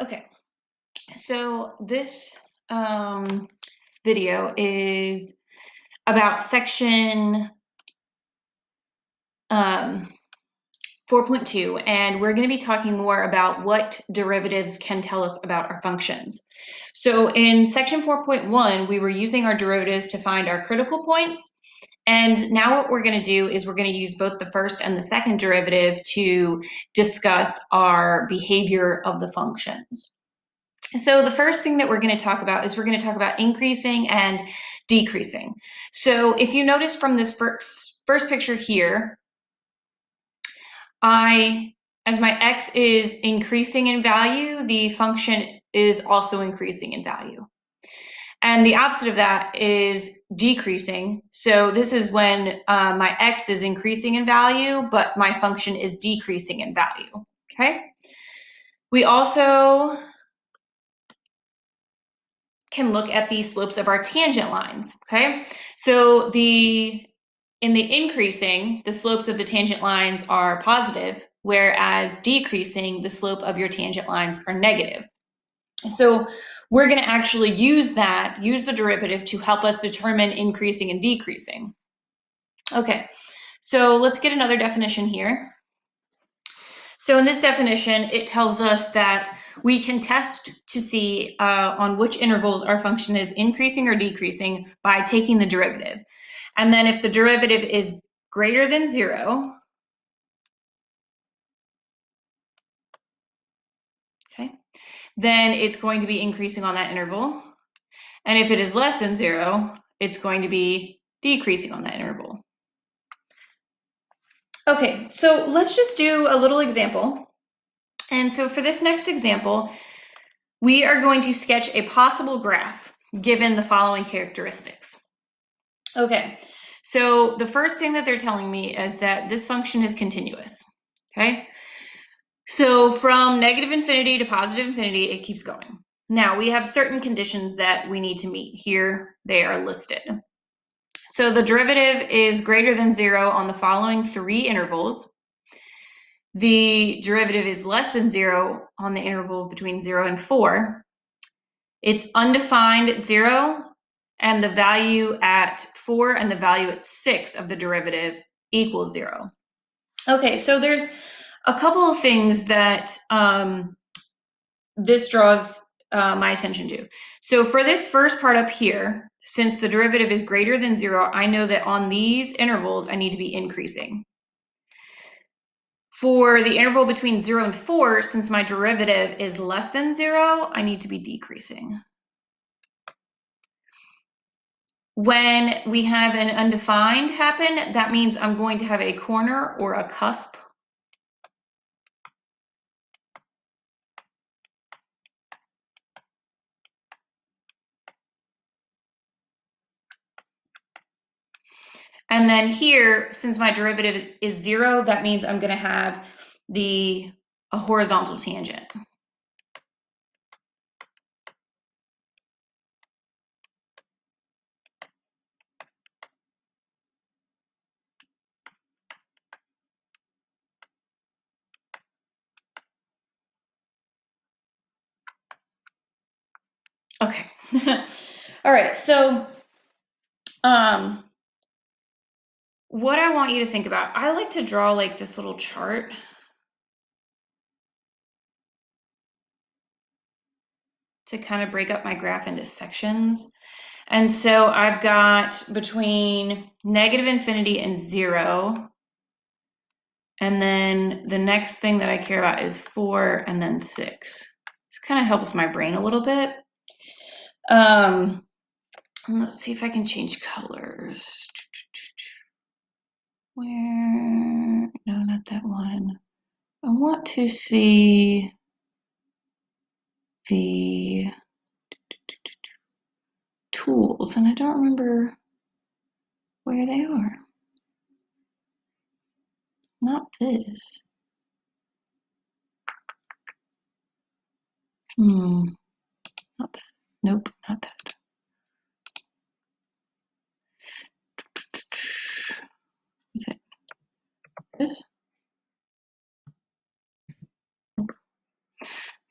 Okay, so this video is about section 4.2, and we're going to be talking more about what derivatives can tell us about our functions. So in section 4.1, we were using our derivatives to find our critical points. And now what we're going to do is we're going to use both the first and the second derivative to discuss our behavior of the functions. So the first thing that we're going to talk about is we're going to talk about increasing and decreasing. So if you notice from this first picture here, as my x is increasing in value, the function is also increasing in value. And the opposite of that is decreasing. So this is when my x is increasing in value, but my function is decreasing in value, okay? We also can look at the slopes of our tangent lines, okay? So in the increasing, the slopes of the tangent lines are positive, whereas decreasing, the slope of your tangent lines are negative. So we're going to actually use the derivative to help us determine increasing and decreasing. Okay, so let's get another definition here. So in this definition, it tells us that we can test to see on which intervals our function is increasing or decreasing by taking the derivative. And then if the derivative is greater than 0, okay, then it's going to be increasing on that interval. And if it is less than 0, it's going to be decreasing on that interval. Okay, so let's just do a little example. And so for this next example, we are going to sketch a possible graph given the following characteristics. Okay, so the first thing that they're telling me is that this function is continuous, okay? So from negative infinity to positive infinity, it keeps going. Now we have certain conditions that we need to meet. Here they are listed. So the derivative is greater than 0 on the following 3 intervals. The derivative is less than 0 on the interval between 0 and 4. It's undefined at 0, and the value at 4 and the value at 6 of the derivative equals 0. Okay, so there's a couple of things that this draws my attention to. So for this first part up here, since the derivative is greater than 0, I know that on these intervals, I need to be increasing. For the interval between 0 and 4, since my derivative is less than 0, I need to be decreasing. When we have an undefined happen, that means I'm going to have a corner or a cusp. And then here, since my derivative is 0, that means I'm going to have a horizontal tangent. Okay. All right. So what I want you to think about, I like to draw like this little chart. To kind of break up my graph into sections. And so I've got between negative infinity and 0. And then the next thing that I care about is 4 and then 6. This kind of helps my brain a little bit. Let's see if I can change colors. No, not that one. I want to see the tools, and I don't remember where they are. Not this. Not that. Nope, not that. Is it this?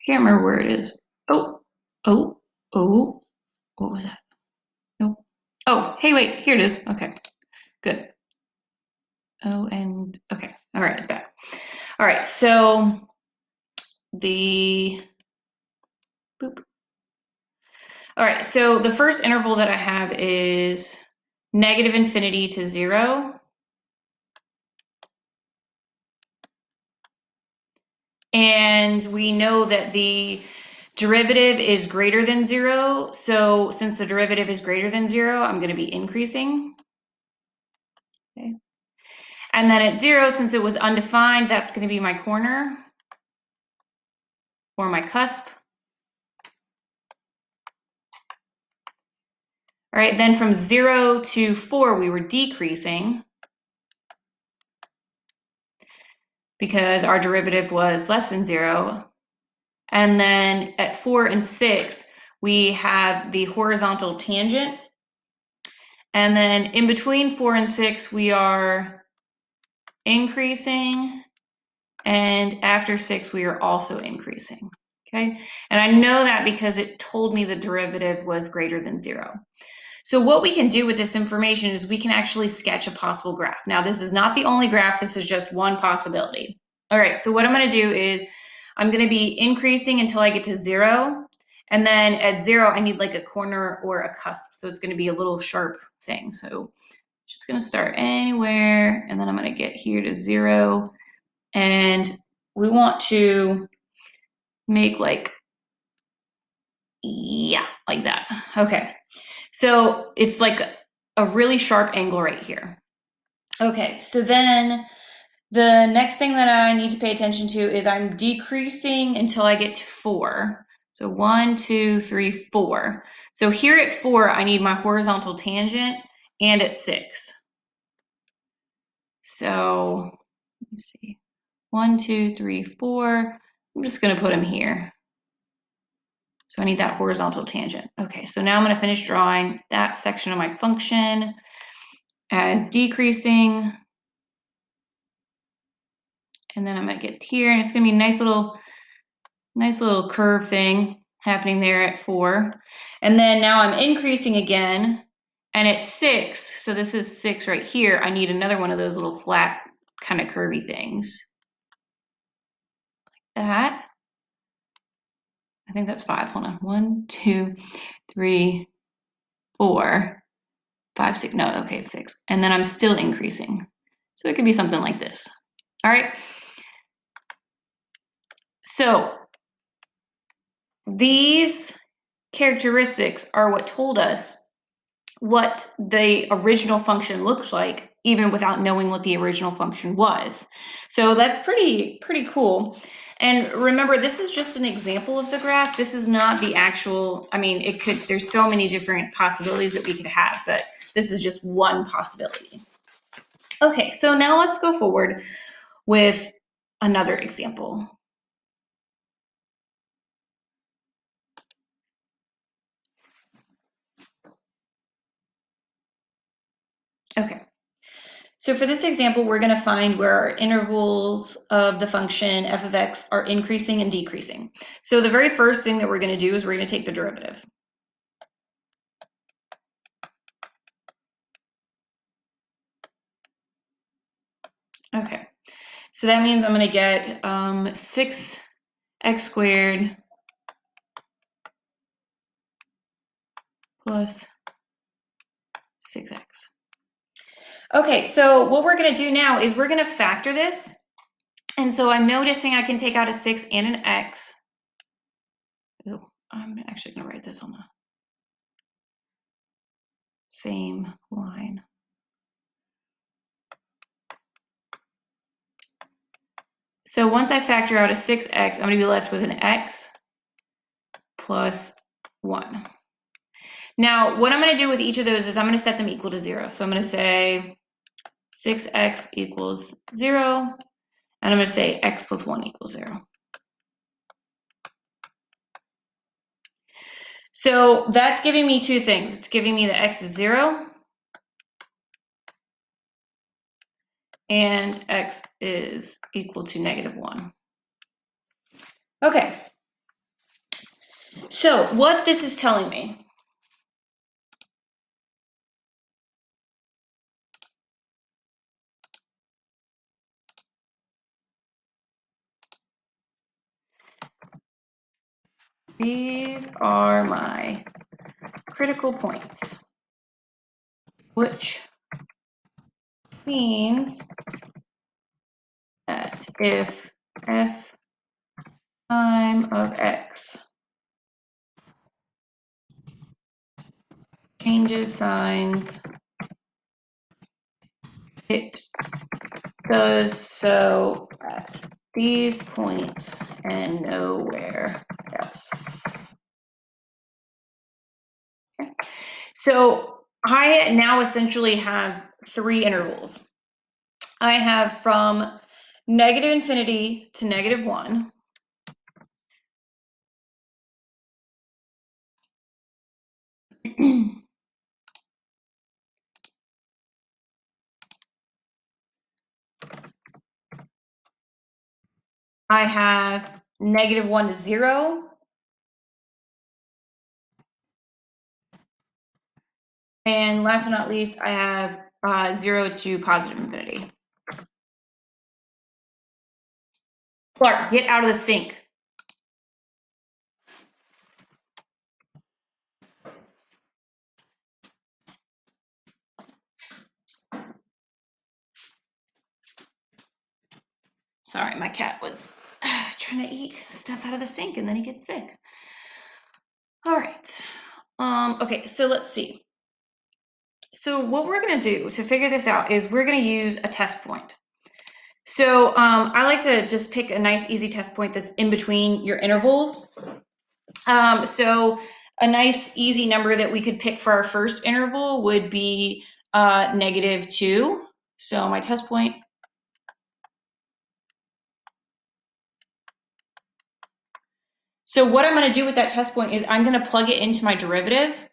Can't remember where it is. Oh, what was that? Nope. Oh, hey, wait, here it is. Okay, good. Oh, and okay, all right, it's back. All right, so the boop. All right, so the first interval that I have is negative infinity to 0. And we know that the derivative is greater than 0. So since the derivative is greater than 0, I'm going to be increasing. Okay. And then at 0, since it was undefined, that's going to be my corner or my cusp. All right, then from 0 to 4, we were decreasing because our derivative was less than 0. And then at 4 and 6, we have the horizontal tangent. And then in between 4 and 6, we are increasing. And after 6, we are also increasing. Okay, and I know that because it told me the derivative was greater than 0. So what we can do with this information is we can actually sketch a possible graph. Now, this is not the only graph. This is just one possibility. All right, so what I'm going to do is I'm going to be increasing until I get to 0. And then at 0, I need like a corner or a cusp. So it's going to be a little sharp thing. So just going to start anywhere. And then I'm going to get here to 0. And we want to make like, yeah, like that. Okay. So it's like a really sharp angle right here. Okay, so then the next thing that I need to pay attention to is I'm decreasing until I get to 4. So 1, 2, 3, 4. So here at 4, I need my horizontal tangent, and at 6. So let me see. 1, 2, 3, 4. I'm just going to put them here. So I need that horizontal tangent. Okay, so now I'm going to finish drawing that section of my function as decreasing. And then I'm going to get here, and it's going to be a nice little curve thing happening there at 4. And then now I'm increasing again, and at 6, so this is 6 right here, I need another one of those little flat kind of curvy things. Like that. I think that's 5. Hold on. 1, 2, 3, 4, 5, 6. No, okay, 6. And then I'm still increasing. So it could be something like this. All right. So these characteristics are what told us what the original function looks like, even without knowing what the original function was. So that's pretty cool. And remember, this is just an example of the graph. This is not the actual, I mean, there's so many different possibilities that we could have, but this is just one possibility. Okay, so now let's go forward with another example. Okay. So for this example, we're going to find where our intervals of the function f of x are increasing and decreasing. So the very first thing that we're going to do is we're going to take the derivative. Okay, so that means I'm going to get 6x squared plus 6x. Okay, so what we're going to do now is we're going to factor this. And so I'm noticing I can take out a 6 and an x. Ooh, I'm actually going to write this on the same line. So once I factor out a 6x, I'm going to be left with an x plus 1. Now, what I'm going to do with each of those is I'm going to set them equal to 0. So I'm going to say 6x equals 0, and I'm going to say x plus 1 equals 0. So that's giving me two things. It's giving me that x is 0, and x is equal to -1. Okay, So what this is telling me these are my critical points, which means that if f time of x changes signs, it does so at these points and nowhere else. Okay. So I now essentially have three intervals. I have from negative infinity to negative 1. I have negative 1 to 0. And last but not least, I have 0 to positive infinity. Clark, get out of the sink. Sorry, my cat was trying to eat stuff out of the sink and then he gets sick. All right. Okay, so let's see. So what we're going to do to figure this out is we're going to use a test point. So I like to just pick a nice easy test point that's in between your intervals. So a nice easy number that we could pick for our first interval would be -2. So my test point So what I'm going to do with that test point is I'm going to plug it into my derivative.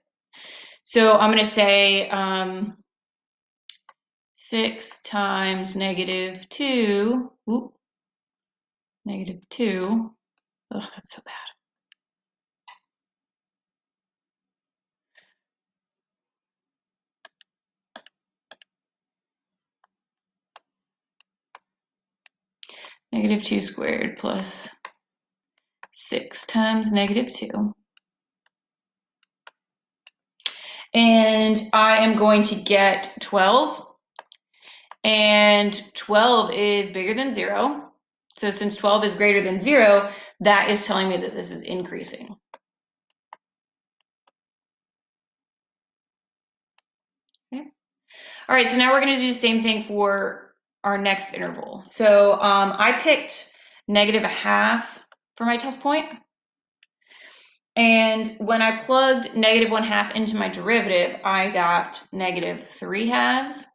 So I'm going to say 6 times -2, -2. Oh, that's so bad. -2 squared plus 6 times -2. And I am going to get 12. And 12 is bigger than 0. So since 12 is greater than 0, that is telling me that this is increasing. Okay. All right, so now we're going to do the same thing for our next interval. So I picked -1/2 for my test point. And when I plugged -1/2 into my derivative, I got -3/2.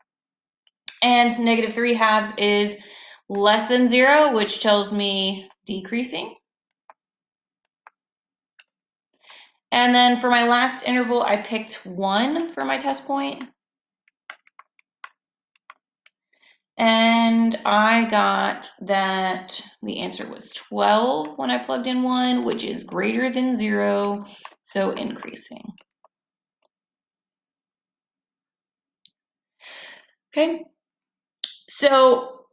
And -3/2 is less than 0, which tells me decreasing. And then for my last interval, I picked 1 for my test point. And I got that the answer was 12 when I plugged in 1, which is greater than 0, so increasing. Okay, so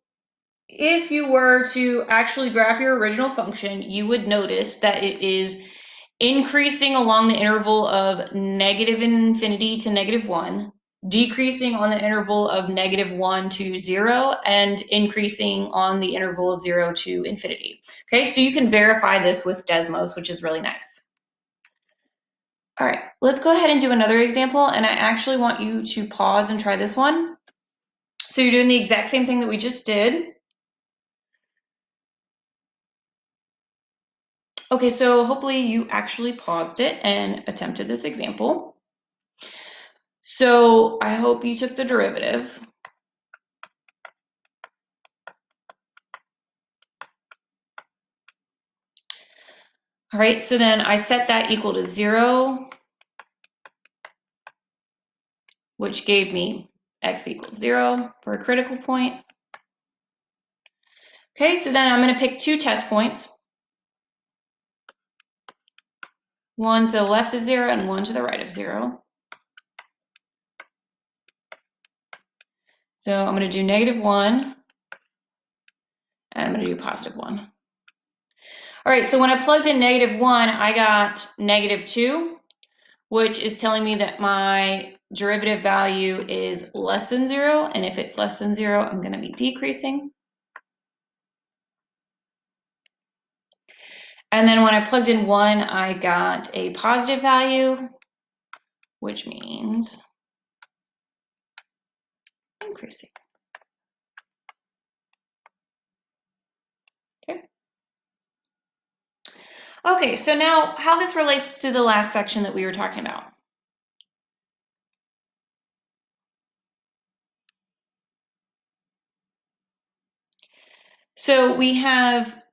if you were to actually graph your original function, you would notice that it is increasing along the interval of negative infinity to -1, decreasing on the interval of -1 to 0, and increasing on the interval 0 to infinity. Okay, so you can verify this with Desmos, which is really nice. All right, let's go ahead and do another example, and I actually want you to pause and try this one. So you're doing the exact same thing that we just did. Okay, so hopefully you actually paused it and attempted this example. So I hope you took the derivative. All right, so then I set that equal to 0, which gave me x equals 0 for a critical point. Okay, so then I'm going to pick two test points. 1 to the left of 0 and 1 to the right of 0. So I'm going to do -1, and I'm going to do +1. All right, so when I plugged in -1, I got -2, which is telling me that my derivative value is less than 0, and if it's less than 0, I'm going to be decreasing. And then when I plugged in 1, I got a positive value, which means increasing. Okay. Okay, so now how this relates to the last section that we were talking about. So we have,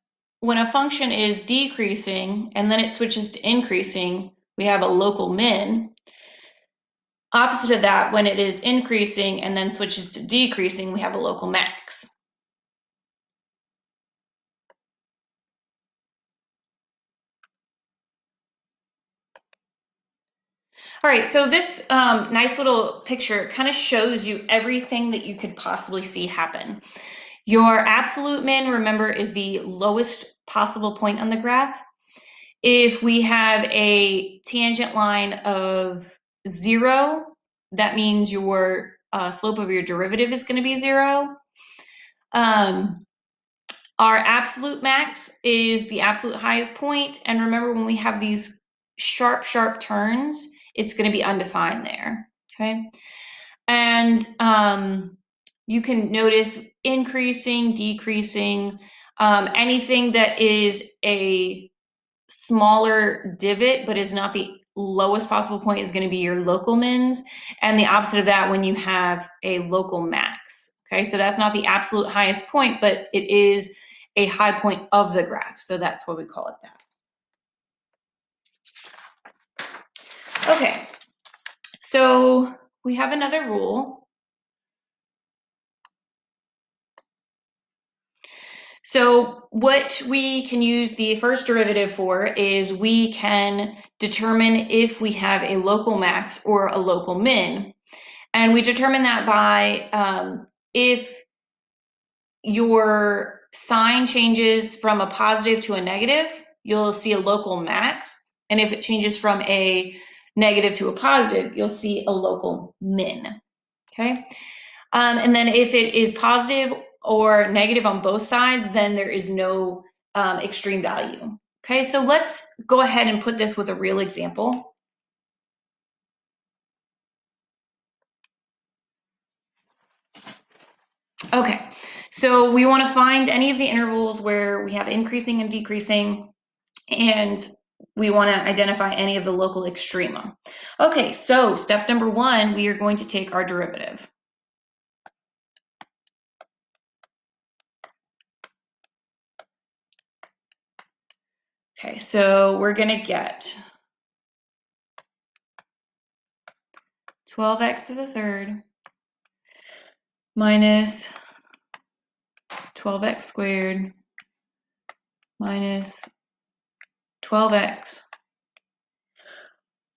when a function is decreasing and then it switches to increasing, we have a local min. Opposite of that, when it is increasing and then switches to decreasing, we have a local max. All right, so this nice little picture kind of shows you everything that you could possibly see happen. Your absolute min, remember, is the lowest possible point on the graph. If we have a tangent line of 0, that means your slope of your derivative is going to be 0. Our absolute max is the absolute highest point. And remember, when we have these sharp, sharp turns, it's going to be undefined there. Okay. And you can notice increasing, decreasing, anything that is a smaller divot but is not the lowest possible point is going to be your local mins, and the opposite of that when you have a local max. Okay, so that's not the absolute highest point, but it is a high point of the graph, so that's why we call it that. Okay, so we have another rule. So what we can use the first derivative for is we can determine if we have a local max or a local min. And we determine that by if your sign changes from a positive to a negative, you'll see a local max. And if it changes from a negative to a positive, you'll see a local min. Okay. And then if it is positive or negative on both sides, then there is no extreme value. Okay, so let's go ahead and put this with a real example. Okay, so we want to find any of the intervals where we have increasing and decreasing, and we want to identify any of the local extrema. Okay, so step number 1, we are going to take our derivative. Okay, so we're going to get 12x to the third minus 12x squared minus 12x.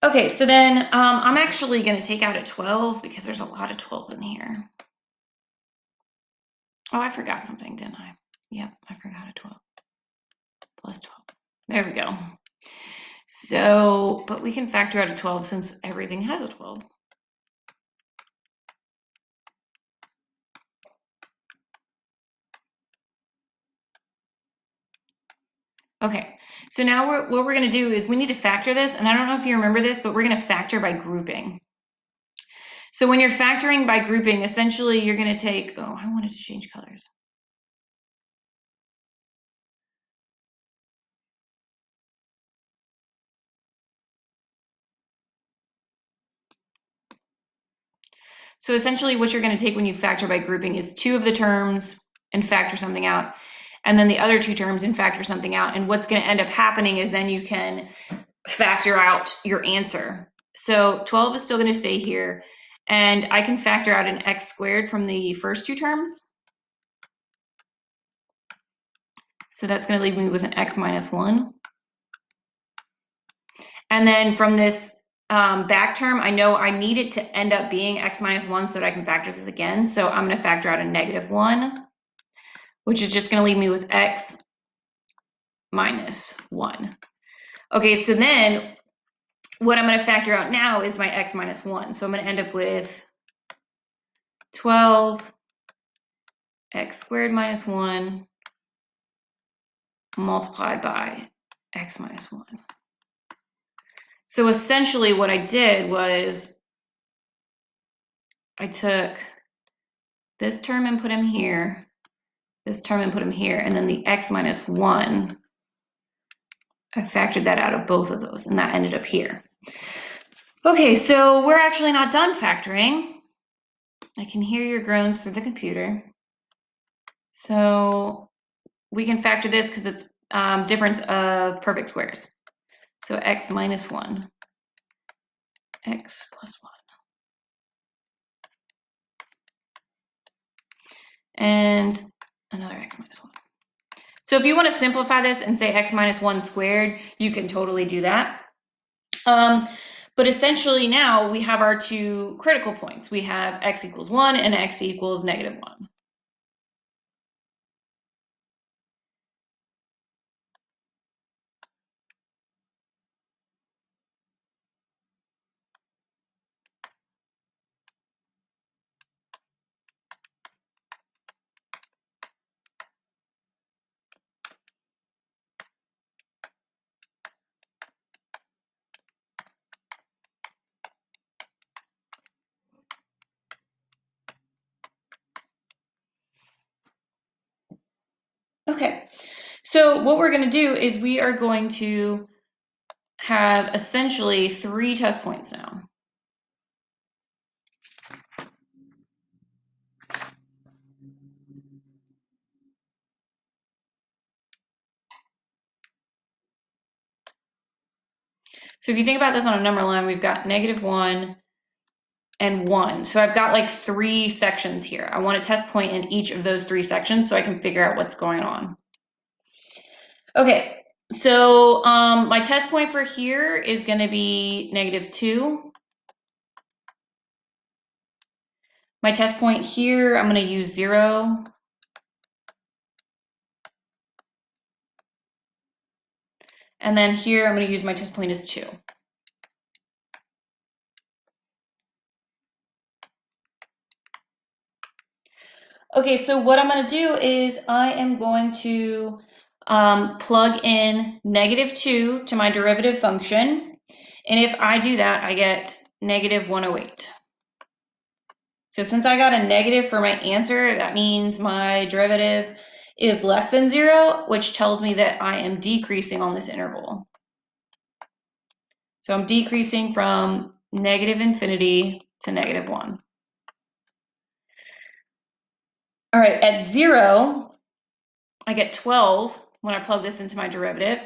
Okay, so then I'm actually going to take out a 12 because there's a lot of 12s in here. Oh, I forgot something, didn't I? Yep, I forgot a 12 plus 12. There we go. So, but we can factor out a 12 since everything has a 12. Okay, so now what we're going to do is we need to factor this, and I don't know if you remember this, but we're going to factor by grouping. So when you're factoring by grouping, essentially you're going to take, oh, I wanted to change colors. So essentially what you're going to take when you factor by grouping is 2 of the terms and factor something out, and then the other 2 terms and factor something out. And what's going to end up happening is then you can factor out your answer. So 12 is still going to stay here, and I can factor out an x squared from the first 2 terms. So that's going to leave me with an x minus 1. And then from this back term, I know I need it to end up being x minus 1 so that I can factor this again. So I'm going to factor out a negative 1, which is just going to leave me with x minus 1. Okay, so then what I'm going to factor out now is my x minus 1. So I'm going to end up with 12 x squared minus 1 multiplied by x minus 1. So essentially what I did was I took this term and put him here, this term and put him here, and then the x minus 1, I factored that out of both of those, and that ended up here. Okay, so we're actually not done factoring. I can hear your groans through the computer. So we can factor this because it's difference of perfect squares. So x minus 1, x plus 1. And another x minus 1. So if you want to simplify this and say x minus 1 squared, you can totally do that. But essentially now we have our two critical points. We have x equals 1 and x equals negative 1. Okay, so what we're going to do is we are going to have essentially 3 test points now. So if you think about this on a number line, we've got negative 1 and 1. So I've got like 3 sections here. I want a test point in each of those 3 sections so I can figure out what's going on. Okay, so my test point for here is going to be negative 2. My test point here, I'm going to use 0. And then here, I'm going to use my test point as 2. Okay, so what I'm going to do is I am going to plug in negative 2 to my derivative function. And if I do that, I get negative 108. So since I got a negative for my answer, that means my derivative is less than 0, which tells me that I am decreasing on this interval. So I'm decreasing from negative infinity to negative 1. All right, at 0, I get 12 when I plug this into my derivative,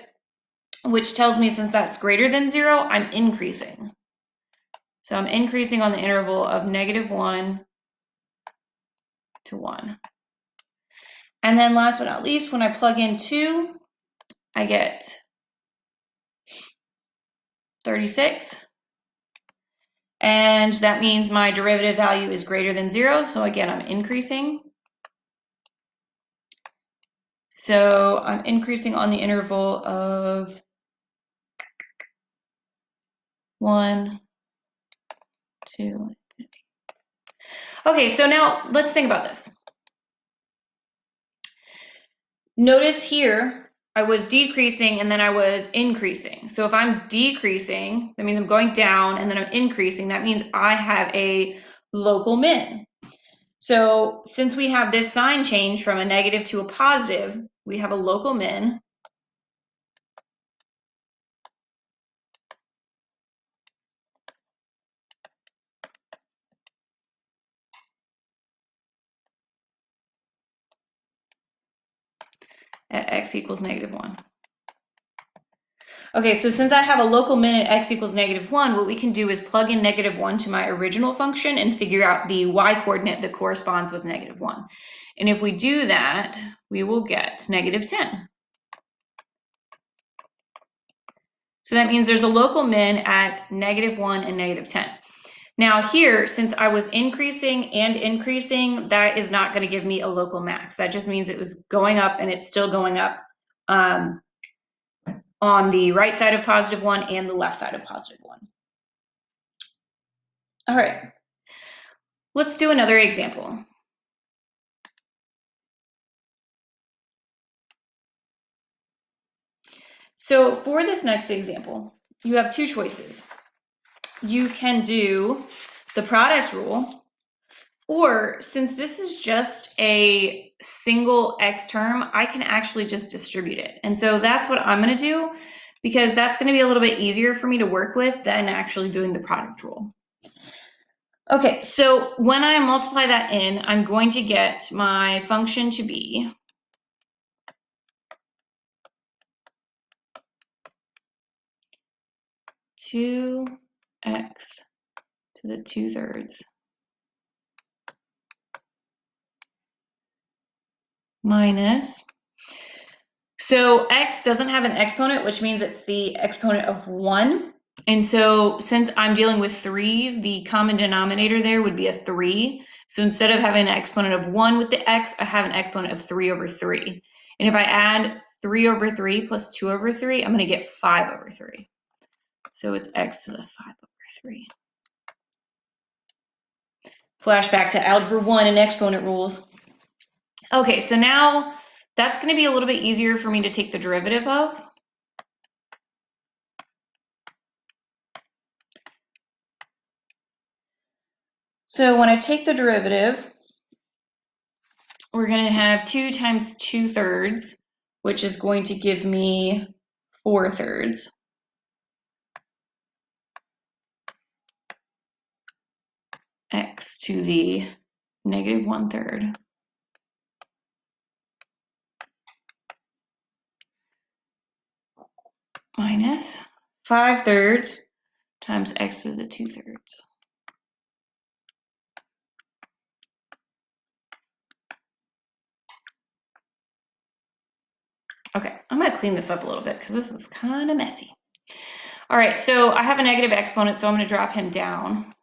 which tells me since that's greater than 0, I'm increasing. So I'm increasing on the interval of negative 1 to 1. And then last but not least, when I plug in 2, I get 36. And that means my derivative value is greater than 0. So again, I'm increasing. So I'm increasing on the interval of 1, 2. Okay, so now let's think about this. Notice here, I was decreasing and then I was increasing. So if I'm decreasing, that means I'm going down, and then I'm increasing, that means I have a local min. So since we have this sign change from a negative to a positive, we have a local min. At x equals negative 1. Okay, so since I have a local min at x equals negative 1, what we can do is plug in negative 1 to my original function and figure out the y-coordinate that corresponds with negative 1. And if we do that, we will get negative 10. So that means there's a local min at -1 and -10. Now here, since I was increasing and increasing, that is not going to give me a local max. That just means it was going up and it's still going up on the right side of +1 and the left side of +1. All right, let's do another example. So for this next example, you have two choices. You can do the product rule, or since this is just a single x term, I can actually just distribute it. And so that's what I'm going to do, because that's going to be a little bit easier for me to work with than actually doing the product rule. Okay, so when I multiply that in, I'm going to get my function to be two x to the 2/3 minus, so x doesn't have an exponent, which means it's the exponent of 1. And so since I'm dealing with 3's, the common denominator there would be a 3. So instead of having an exponent of 1 with the x, I have an exponent of 3/3. And if I add 3/3 plus 2/3, I'm going to get 5/3. So it's x to the 5/3. Flashback to Algebra 1 and exponent rules. Okay, so now that's going to be a little bit easier for me to take the derivative of. So when I take the derivative, we're going to have 2 times 2/3, which is going to give me 4/3. X to the -1/3 minus 5/3 times x to the 2/3. Okay, I'm going to clean this up a little bit because this is kind of messy. All right, so I have a negative exponent, so I'm going to drop him down.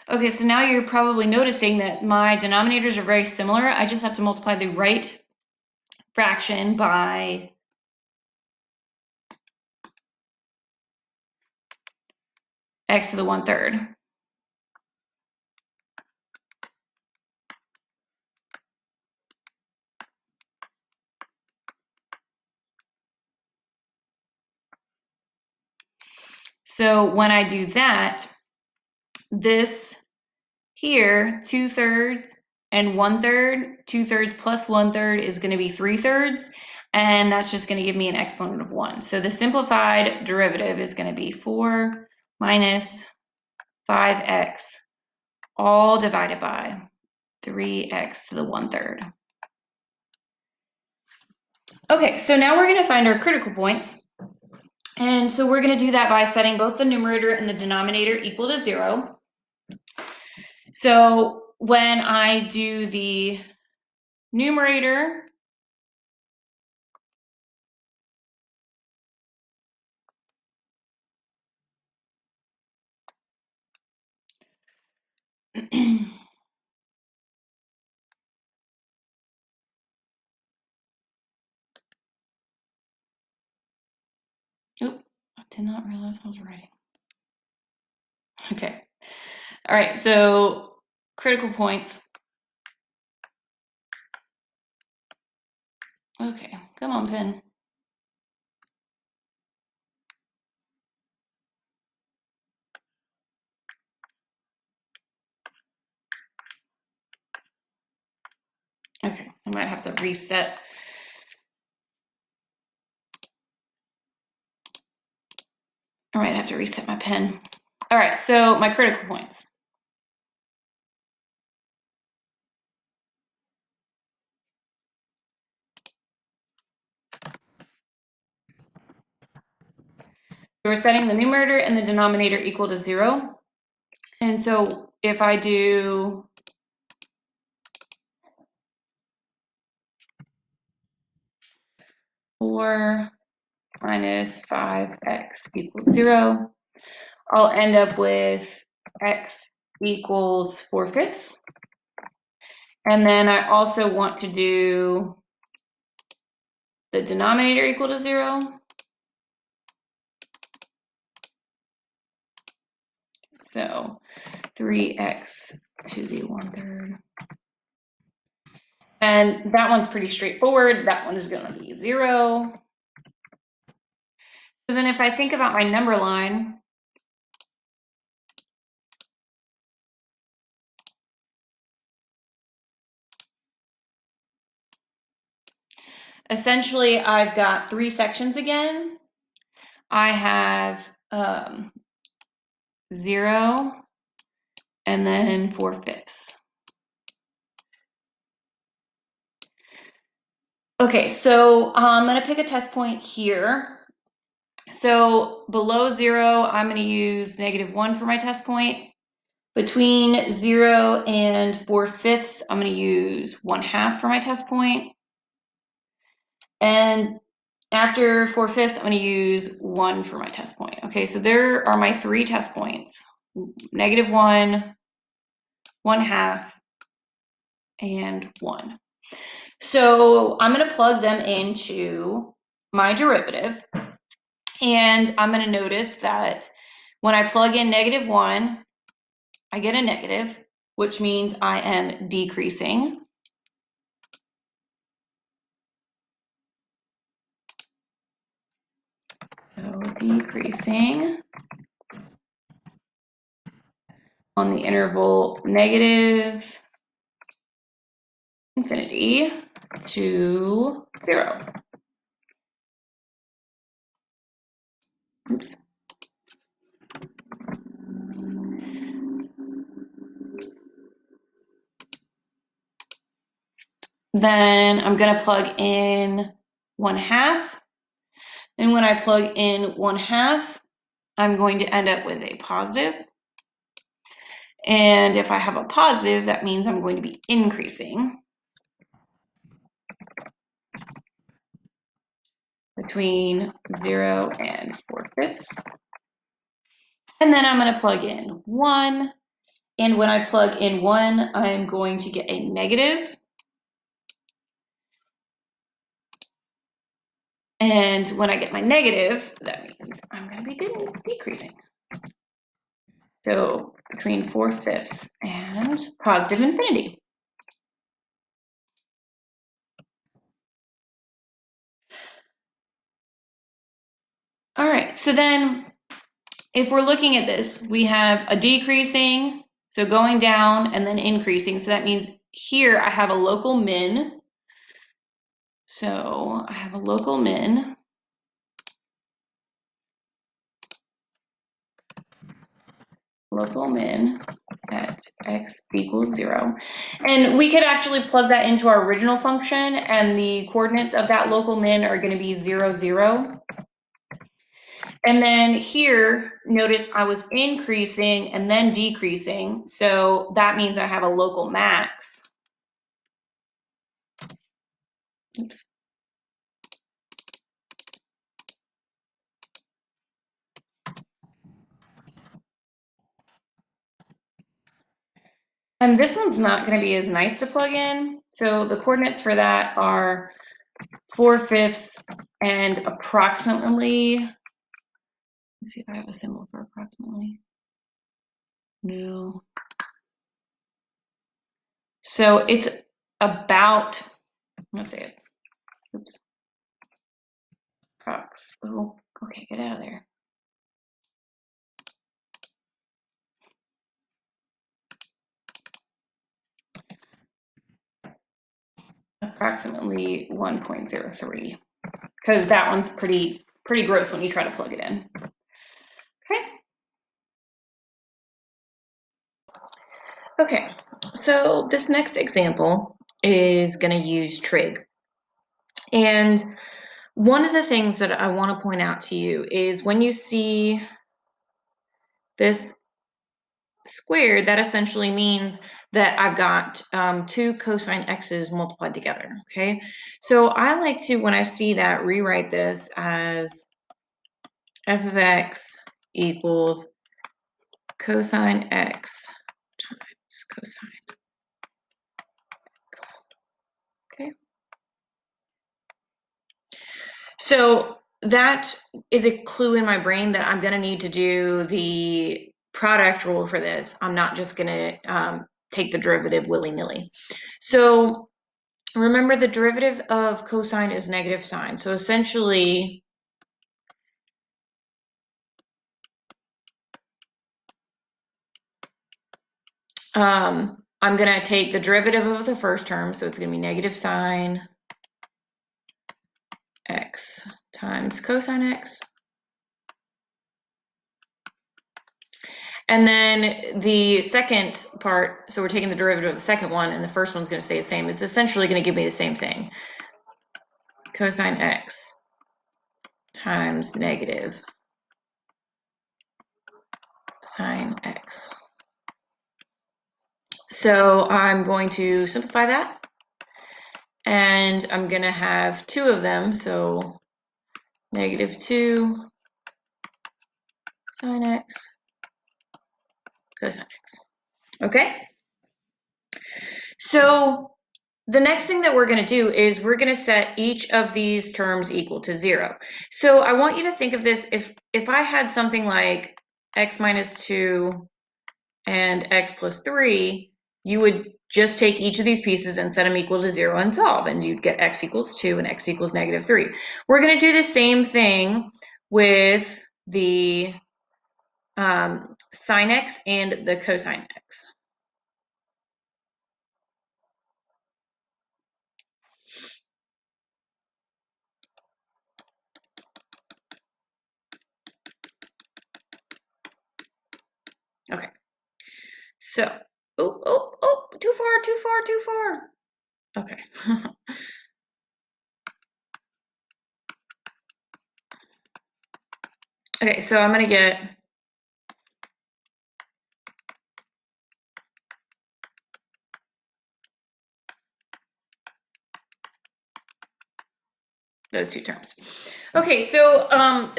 Okay, so now you're probably noticing that my denominators are very similar. I just have to multiply the right fraction by x to the 1/3. So when I do that, this here, 2/3 and 1/3, 2/3 plus 1/3 is going to be 3/3, and that's just going to give me an exponent of 1. So the simplified derivative is going to be 4 minus 5x all divided by 3x to the 1/3. Okay, so now we're going to find our critical points. And so we're going to do that by setting both the numerator and the denominator equal to 0. So when I do the numerator, oh, I did not realize I was writing. Okay. All right, so critical points. Okay, come on, pen. Okay, I might have to reset. I might have to reset my pen. All right, so my critical points. we're setting the numerator and the denominator equal to 0. And so if I do four minus 5x equals 0, I'll end up with x equals 4/5. And then I also want to do the denominator equal to 0. So 3x to the 1/3. And that one's pretty straightforward. That one is going to be 0. So then if I think about my number line, essentially I've got 3 sections again. I have 0 and then 4/5. Okay, so I'm going to pick a test point here. So below 0, I'm going to use -1 for my test point. Between 0 and 4/5, I'm going to use 1/2 for my test point. And after 4/5, I'm going to use 1 for my test point. Okay, so there are my 3 test points: -1, 1/2, and 1. So I'm going to plug them into my derivative. And I'm going to notice that when I plug in -1, I get a negative, which means I am decreasing. So decreasing on the interval -∞ to 0. Oops. Then I'm going to plug in 1/2. And when I plug in 1/2, I'm going to end up with a positive. And if I have a positive, that means I'm going to be increasing between 0 and 4/5. And then I'm going to plug in 1. And when I plug in 1, I'm going to get a negative. And when I get my negative, that means I'm going to be decreasing. So between 4/5 and positive infinity. All right, so then if we're looking at this, we have a decreasing, so going down and then increasing. So that means here I have a local min. So I have a local min. Local min at x equals 0. And we could actually plug that into our original function, and the coordinates of that local min are going to be 0, 0. And then here, notice I was increasing and then decreasing. So that means I have a local max. Oops. And this one's not going to be as nice to plug in. So the coordinates for that are 4/5 and approximately. Let's see if I have a symbol for approximately. No. So it's about, let's say it. Oops. Prox. Oh, okay, get out of there. Approximately 1.03, because that one's pretty gross when you try to plug it in. Okay. Okay, so this next example is going to use trig. And One of the things that I want to point out to you is when you see this squared, that essentially means that I've got 2 cosine x's multiplied together, okay? So I like to, when I see that, rewrite this as f of x equals cosine x times cosine x, okay? So that is a clue in my brain that I'm gonna need to do the product rule for this. I'm not just gonna take the derivative willy-nilly. So remember, the derivative of cosine is negative sine. So essentially, I'm gonna take the derivative of the first term, so it's gonna be negative sine x times cosine x. And then the second part, so we're taking the derivative of the second one, and the first one's going to stay the same. It's essentially going to give me the same thing. Cosine x times negative sine x. So I'm going to simplify that, and I'm going to have 2 of them. So negative 2 sine x cosine x. Okay? So the next thing that we're going to do is we're going to set each of these terms equal to 0. So I want you to think of this, if I had something like x minus 2 and x plus 3, you would just take each of these pieces and set them equal to 0 and solve, and you'd get x equals 2 and x equals negative 3. We're going to do the same thing with the sine x and the cosine x. Okay, so, too far. Okay. Okay, so I'm gonna get those 2 terms. Okay, so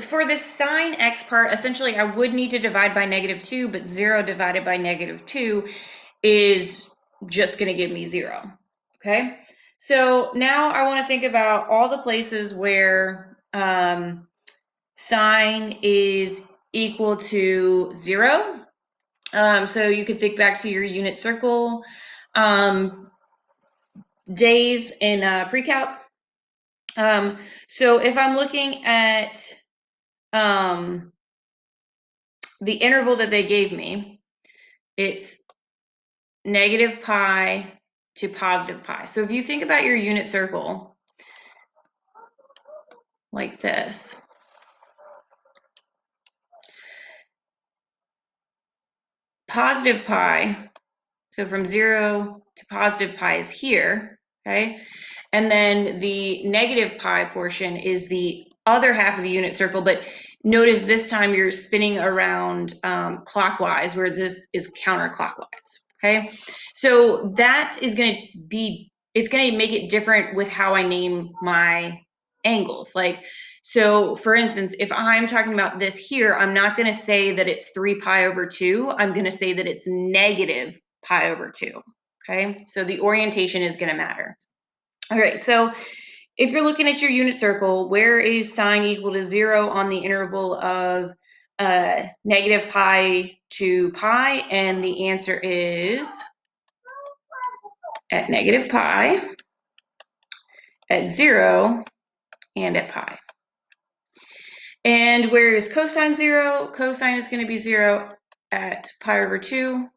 for the sine x part, essentially I would need to divide by negative 2, but 0 divided by negative 2 is just going to give me 0. Okay, so now I want to think about all the places where sine is equal to 0. So you could think back to your unit circle days in pre-calc. So if I'm looking at the interval that they gave me, it's negative pi to positive pi. So if you think about your unit circle like this, positive pi, so from 0 to positive pi is here, okay? And then the negative pi portion is the other half of the unit circle, but notice this time you're spinning around clockwise, whereas this is counterclockwise, okay? So that is going to be, it's going to make it different with how I name my angles. Like, so for instance, if I'm talking about this here, I'm not going to say that it's 3 pi over 2. I'm going to say that it's negative pi over 2, okay? So the orientation is going to matter. All right, so if you're looking at your unit circle, where is sine equal to 0 on the interval of negative pi to pi? And the answer is at negative pi, at 0, and at pi. And where is cosine 0? Cosine is going to be 0 at pi over 2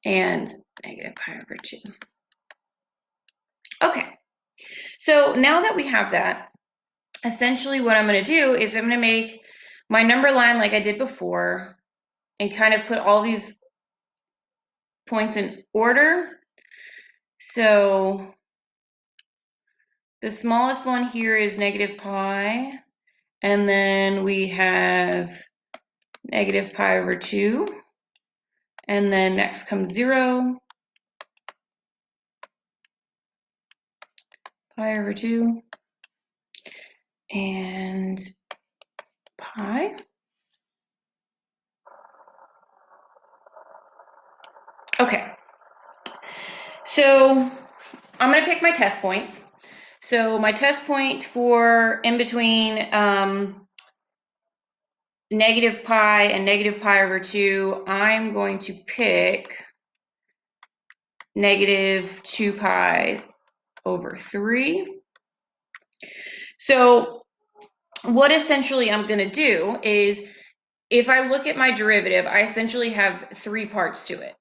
and negative pi over 2. Okay, so now that we have that, essentially what I'm going to do is I'm going to make my number line like I did before and kind of put all these points in order. So The smallest one here is negative pi, and then we have negative pi over 2, and then next comes 0, pi over 2, and pi. Okay, so I'm going to pick my test points. So my test point for in between negative pi and negative pi over 2, I'm going to pick negative 2 pi over 3. So what essentially I'm going to do is, if I look at my derivative, I essentially have 3 parts to it.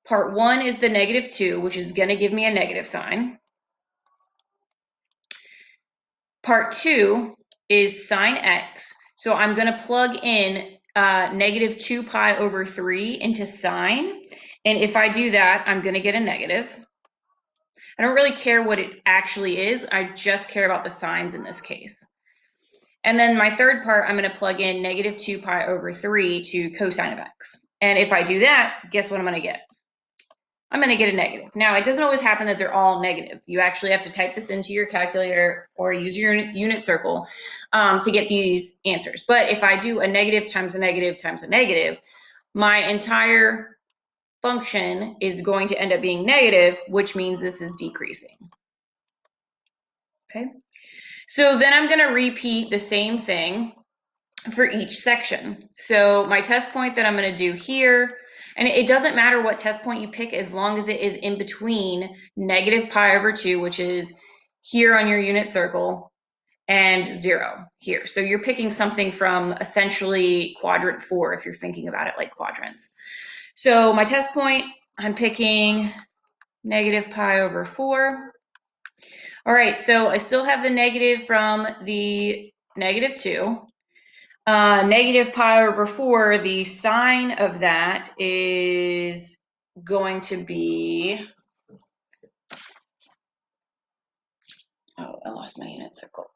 Part 1 is the negative 2, which is going to give me a negative sign. Part 2 is sine x. So I'm going to plug in negative 2 pi over 3 into sine. And if I do that, I'm going to get a negative. I don't really care what it actually is. I just care about the signs in this case. And then my third part, I'm going to plug in negative 2 pi over 3 to cosine of x. And if I do that, guess what I'm going to get? I'm going to get a negative. Now, it doesn't always happen that they're all negative. You actually have to type this into your calculator or use your unit circle to get these answers. But if I do a negative times a negative times a negative, my entire function is going to end up being negative, which means this is decreasing. Okay, so then I'm going to repeat the same thing for each section. So my test point that I'm going to do here, and it doesn't matter what test point you pick as long as it is in between negative pi over 2, which is here on your unit circle, and 0 here. So you're picking something from essentially quadrant 4 if you're thinking about it like quadrants. So my test point, I'm picking negative pi over 4. All right, so I still have the negative from the negative 2. Negative pi over 4, the sign of that is going to be, oh, I lost my unit circle.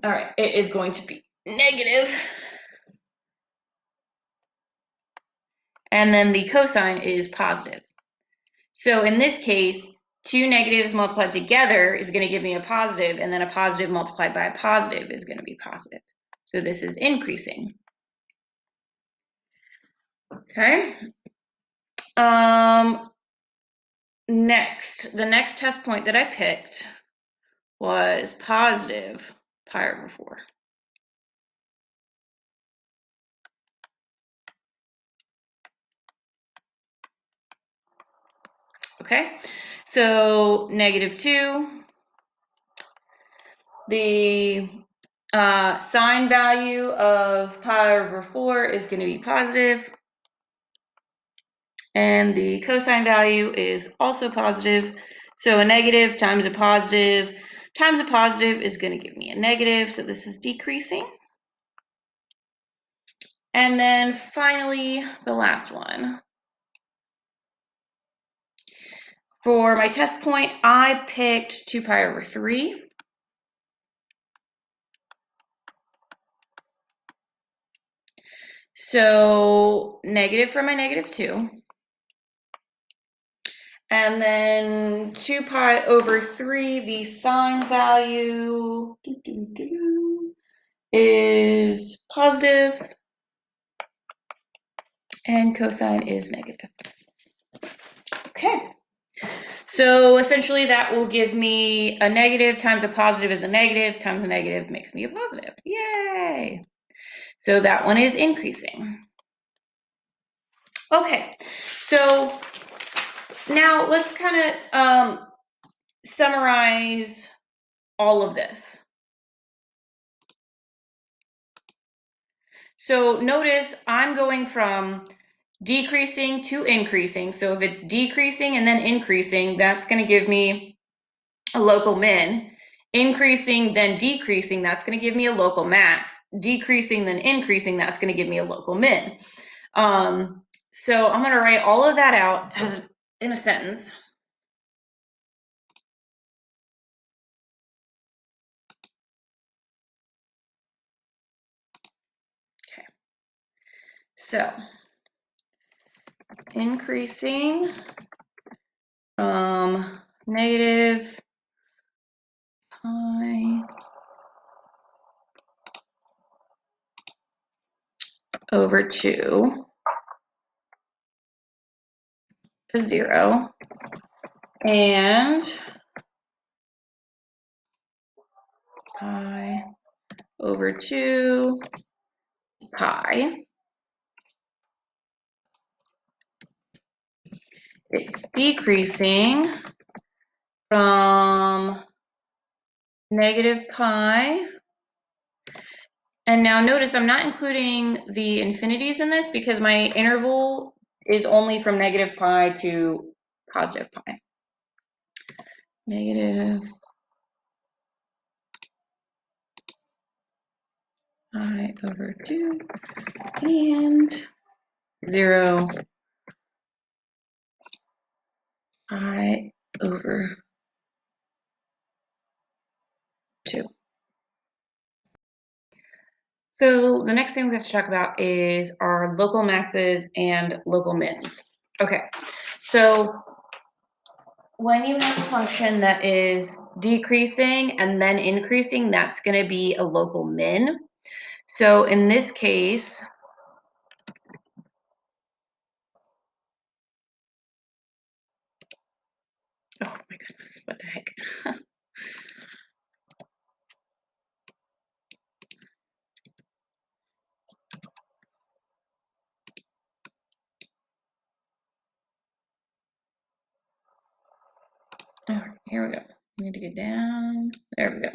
All right, it is going to be negative. And then the cosine is positive. So in this case, 2 negatives multiplied together is going to give me a positive, and then a positive multiplied by a positive is going to be positive. So this is increasing. Okay. Next, the next test point that I picked was positive pi over 4. Okay, so negative 2, the sine value of pi over 4 is going to be positive, and the cosine value is also positive. So a negative times a positive is going to give me a negative, so this is decreasing. And then finally, the last one. For my test point, I picked 2 pi over 3. So negative for my negative 2. And then 2 pi over 3, the sine value is positive, and cosine is negative. Okay, so essentially that will give me a negative times a positive is a negative times a negative makes me a positive. Yay! So that one is increasing. Okay, so now let's kind of summarize all of this. So notice I'm going from decreasing to increasing. So if it's decreasing and then increasing, that's going to give me a local min. Increasing, then decreasing, that's going to give me a local max. Decreasing, then increasing, that's going to give me a local min. So I'm going to write all of that out as in a sentence. Okay. So increasing from negative pi over 2 to 0, and pi over 2 pi. It's decreasing from negative pi. And now notice I'm not including the infinities in this because my interval is only from negative pi to positive pi. Negative pi over 2 and 0 pi over 2. So the next thing we have to talk about is our local maxes and local mins. Okay, so when you have a function that is decreasing and then increasing, that's going to be a local min. So in this case, oh my goodness, what the heck? All right, here we go. We need to get down. There we go.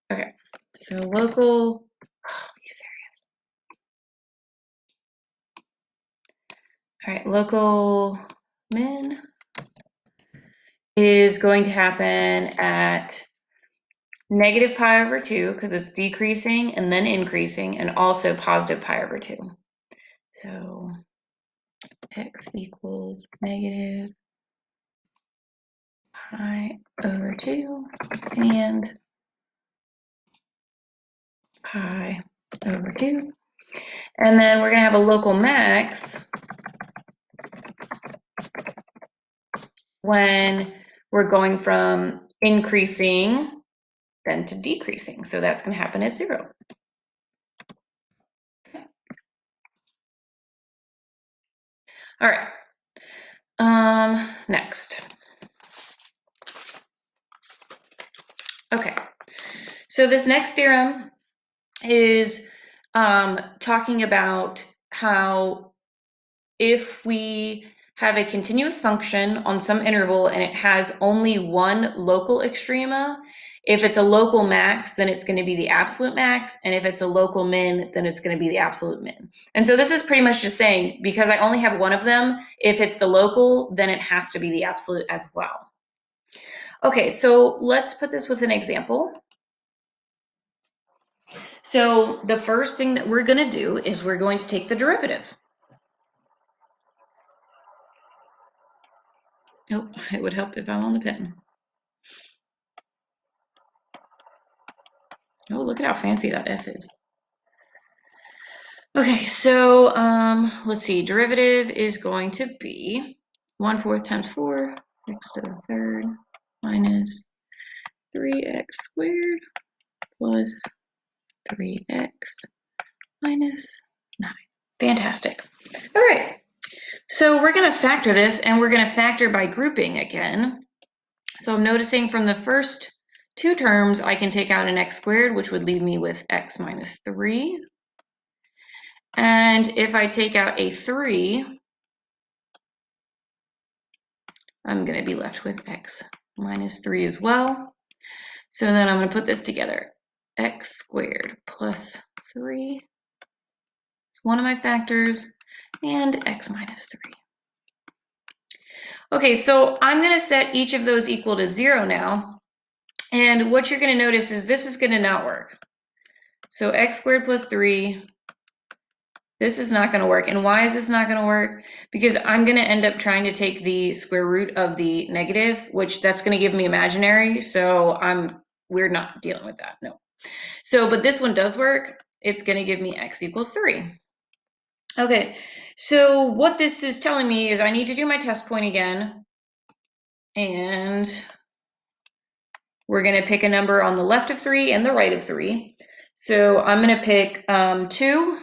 Okay, so local, oh, are you serious? All right, local min is going to happen at negative pi over 2 because it's decreasing and then increasing, and also positive pi over 2. So x equals negative pi over 2 and pi over 2. And then we're going to have a local max when we're going from increasing then to decreasing. So that's going to happen at 0. All right. Next. Okay. So this next theorem is talking about how if we have a continuous function on some interval and it has only one local extrema, if it's a local max, then it's going to be the absolute max. And if it's a local min, then it's going to be the absolute min. And so this is pretty much just saying, because I only have one of them, if it's the local, then it has to be the absolute as well. Okay, so let's put this with an example. So the first thing that we're going to do is we're going to take the derivative. Oh, it would help if I'm on the pen. Oh, look at how fancy that f is. Okay, so let's see. Derivative is going to be 1/4 times 4 x to the third minus 3x squared plus 3x minus 9. Fantastic. All right. So we're going to factor this, and we're going to factor by grouping again. So I'm noticing from the first two terms, I can take out an x squared, which would leave me with x minus 3. And if I take out a 3, I'm going to be left with x minus 3 as well. So then I'm going to put this together. X squared plus 3 is one of my factors, and x minus 3. Okay, so I'm going to set each of those equal to 0 now. And what you're going to notice is this is going to not work. So x squared plus 3, this is not going to work. And why is this not going to work? Because I'm going to end up trying to take the square root of the negative, which that's going to give me imaginary. So we're not dealing with that. No. So, but this one does work. It's going to give me x equals 3. Okay, so what this is telling me is I need to do my test point again. And we're going to pick a number on the left of 3 and the right of 3. So I'm going to pick 2.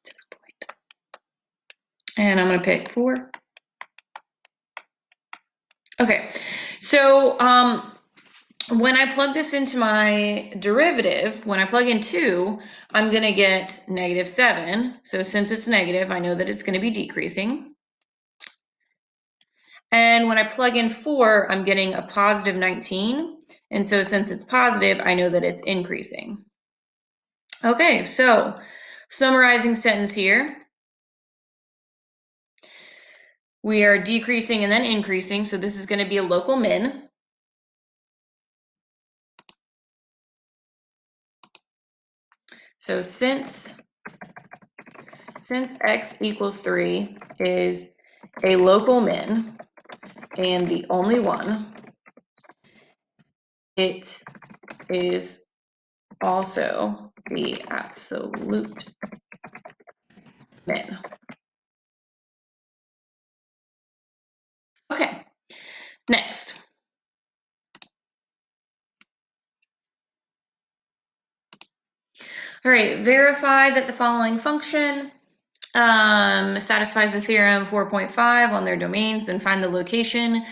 Test point. And I'm going to pick 4. Okay, so when I plug this into my derivative, when I plug in 2, I'm going to get -7. So since it's negative, I know that it's going to be decreasing. And when I plug in 4, I'm getting a positive 19. And so since it's positive, I know that it's increasing. Okay, so summarizing sentence here. We are decreasing and then increasing, so this is going to be a local min. So since x equals 3 is a local min and the only one, it is also the absolute min. Okay, next. All right, verify that the following function satisfies the theorem 4.5 on their domains, then find the location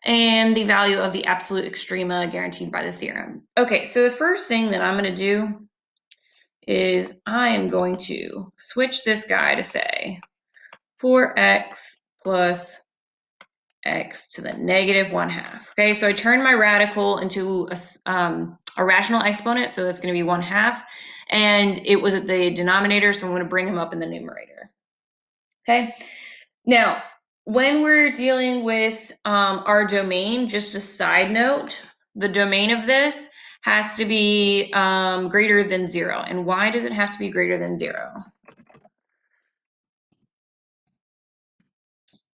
and the value of the absolute extrema guaranteed by the theorem. Okay, so the first thing that I'm going to do is I am going to switch this guy to say 4x plus x to the -1/2. Okay, so I turned my radical into a rational exponent, so that's going to be 1/2, and it was at the denominator, so I'm going to bring him up in the numerator. Okay, now when we're dealing with our domain, just a side note, the domain of this has to be greater than 0. And why does it have to be greater than 0?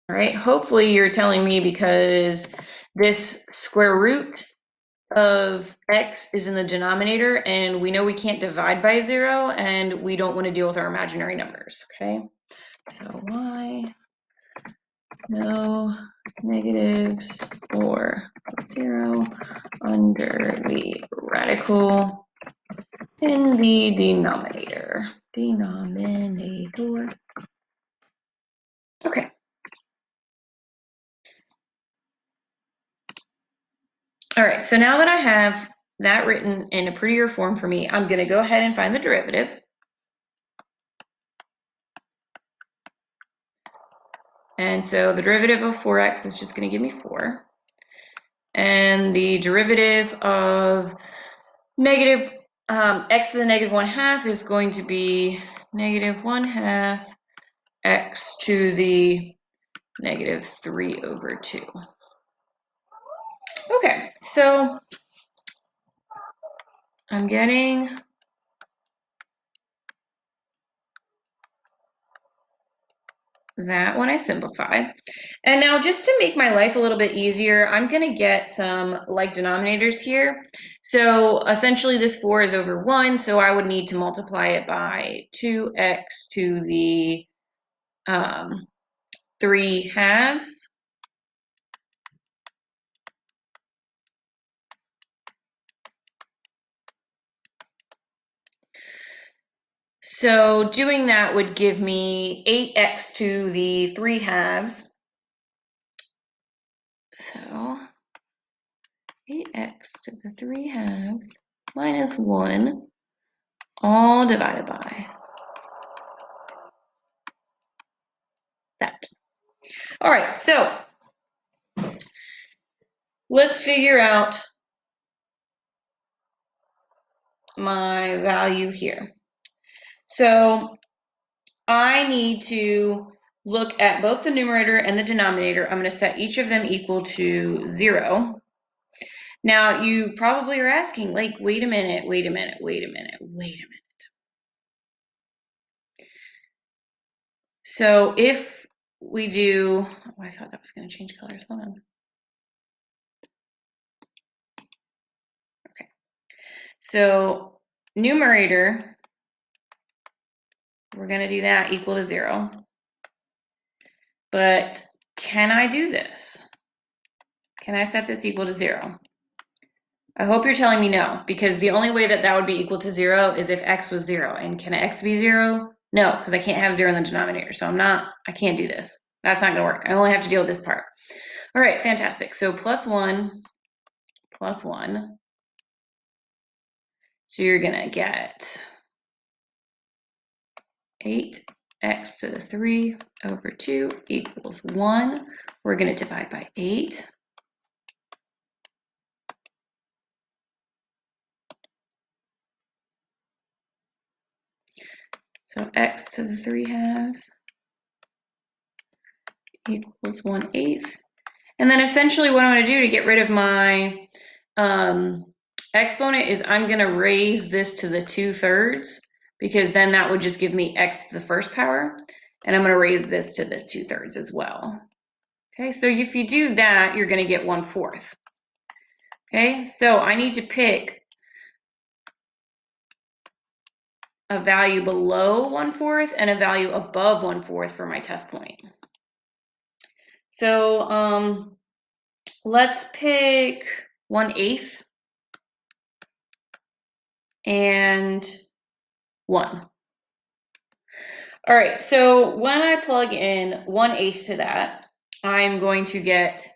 All right, hopefully you're telling me because this square root of x is in the denominator and we know we can't divide by 0 and we don't want to deal with our imaginary numbers, okay? So why no negatives or 0 under the radical in the denominator. Okay. All right, so now that I have that written in a prettier form for me, I'm going to go ahead and find the derivative. And so the derivative of 4x is just going to give me 4. And the derivative of negative x to the -1/2 is going to be -1/2 x to the -3/2. Okay, so I'm getting that when I simplify. And now just to make my life a little bit easier, I'm going to get some like denominators here. So essentially this 4 is over 1, so I would need to multiply it by 2x to the 3/2. So doing that would give me 8x to the 3/2. So 8x to the 3/2 minus 1, all divided by that. All right, so let's figure out my value here. So I need to look at both the numerator and the denominator. I'm going to set each of them equal to 0. Now, you probably are asking, like, wait a minute. So if we do, oh, I thought that was going to change colors. Hold on. Okay. So numerator, we're going to do that equal to 0. But can I do this? Can I set this equal to 0? I hope you're telling me no, because the only way that that would be equal to 0 is if x was 0. And can x be 0? No, because I can't have 0 in the denominator. So I can't do this. That's not going to work. I only have to deal with this part. All right, fantastic. So plus 1. So you're going to get 8x to the 3 over 2 equals 1. We're going to divide by 8. So x to the 3 halves equals 1/8. And then essentially what I'm going to do to get rid of my exponent is I'm going to raise this to the 2/3, because then that would just give me x to the first power. And I'm going to raise this to the 2/3 as well. Okay, so if you do that, you're going to get 1/4. Okay, so I need to pick a value below 1/4 and a value above 1/4 for my test point. So let's pick 1/8 and 1. All right, so when I plug in 1/8 to that, I'm going to get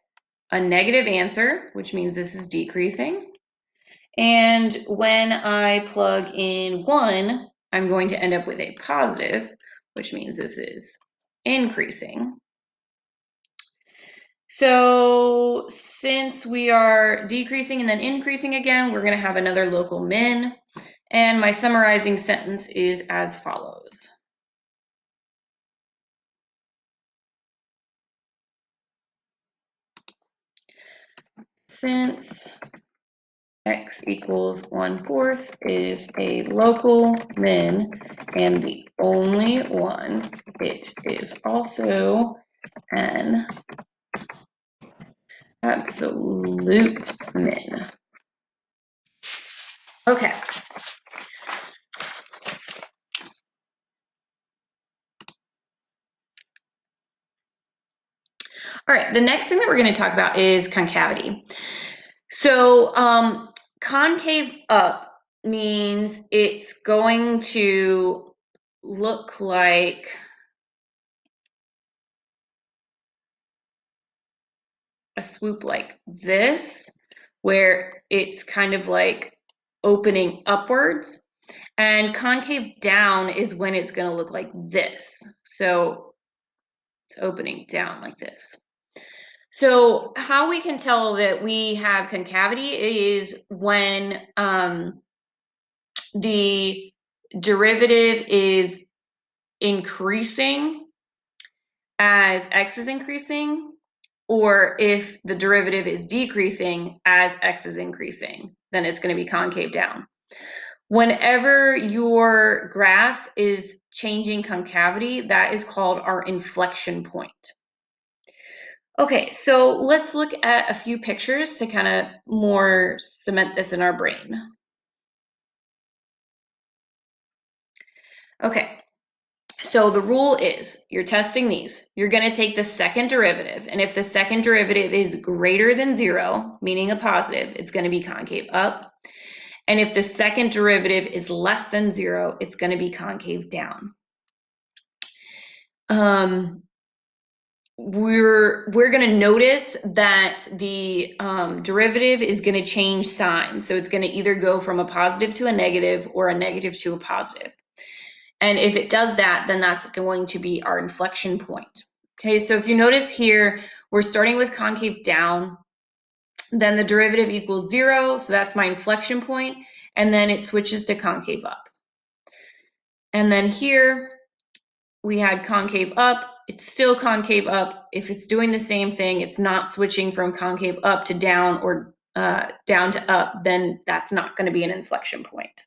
a negative answer, which means this is decreasing. And when I plug in 1, I'm going to end up with a positive, which means this is increasing. So since we are decreasing and then increasing again, we're going to have another local min. And my summarizing sentence is as follows. Since x equals 1/4 is a local min and the only one, it is also an absolute min. Okay. All right, the next thing that we're going to talk about is concavity. So concave up means it's going to look like a swoop like this, where it's kind of like opening upwards. And concave down is when it's going to look like this. So it's opening down like this. So how we can tell that we have concavity is when the derivative is increasing as x is increasing, or if the derivative is decreasing as x is increasing, then it's going to be concave down. Whenever your graph is changing concavity, that is called our inflection point. Okay, so let's look at a few pictures to kind of more cement this in our brain. Okay, so the rule is you're testing these. You're going to take the second derivative, and if the second derivative is greater than 0, meaning a positive, it's going to be concave up. And if the second derivative is less than 0, it's going to be concave down. We're going to notice that the derivative is going to change sign. So it's going to either go from a positive to a negative or a negative to a positive. And if it does that, then that's going to be our inflection point. Okay, so if you notice here, we're starting with concave down, then the derivative equals 0, so that's my inflection point, and then it switches to concave up. And then here, we had concave up, it's still concave up. If it's doing the same thing, it's not switching from concave up to down or down to up, then that's not going to be an inflection point.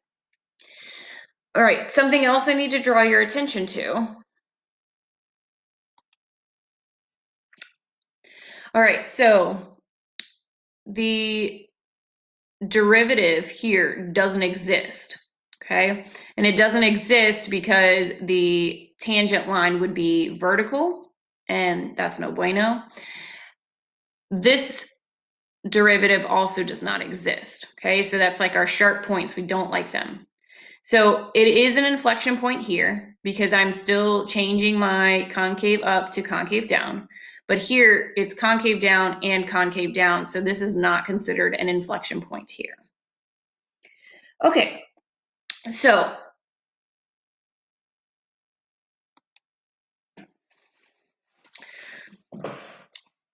All right, something else I need to draw your attention to. All right, so the derivative here doesn't exist, okay? And it doesn't exist because the tangent line would be vertical, and that's no bueno. This derivative also does not exist, okay? So that's like our sharp points. We don't like them. So it is an inflection point here because I'm still changing my concave up to concave down. But here it's concave down and concave down. So this is not considered an inflection point here. Okay, so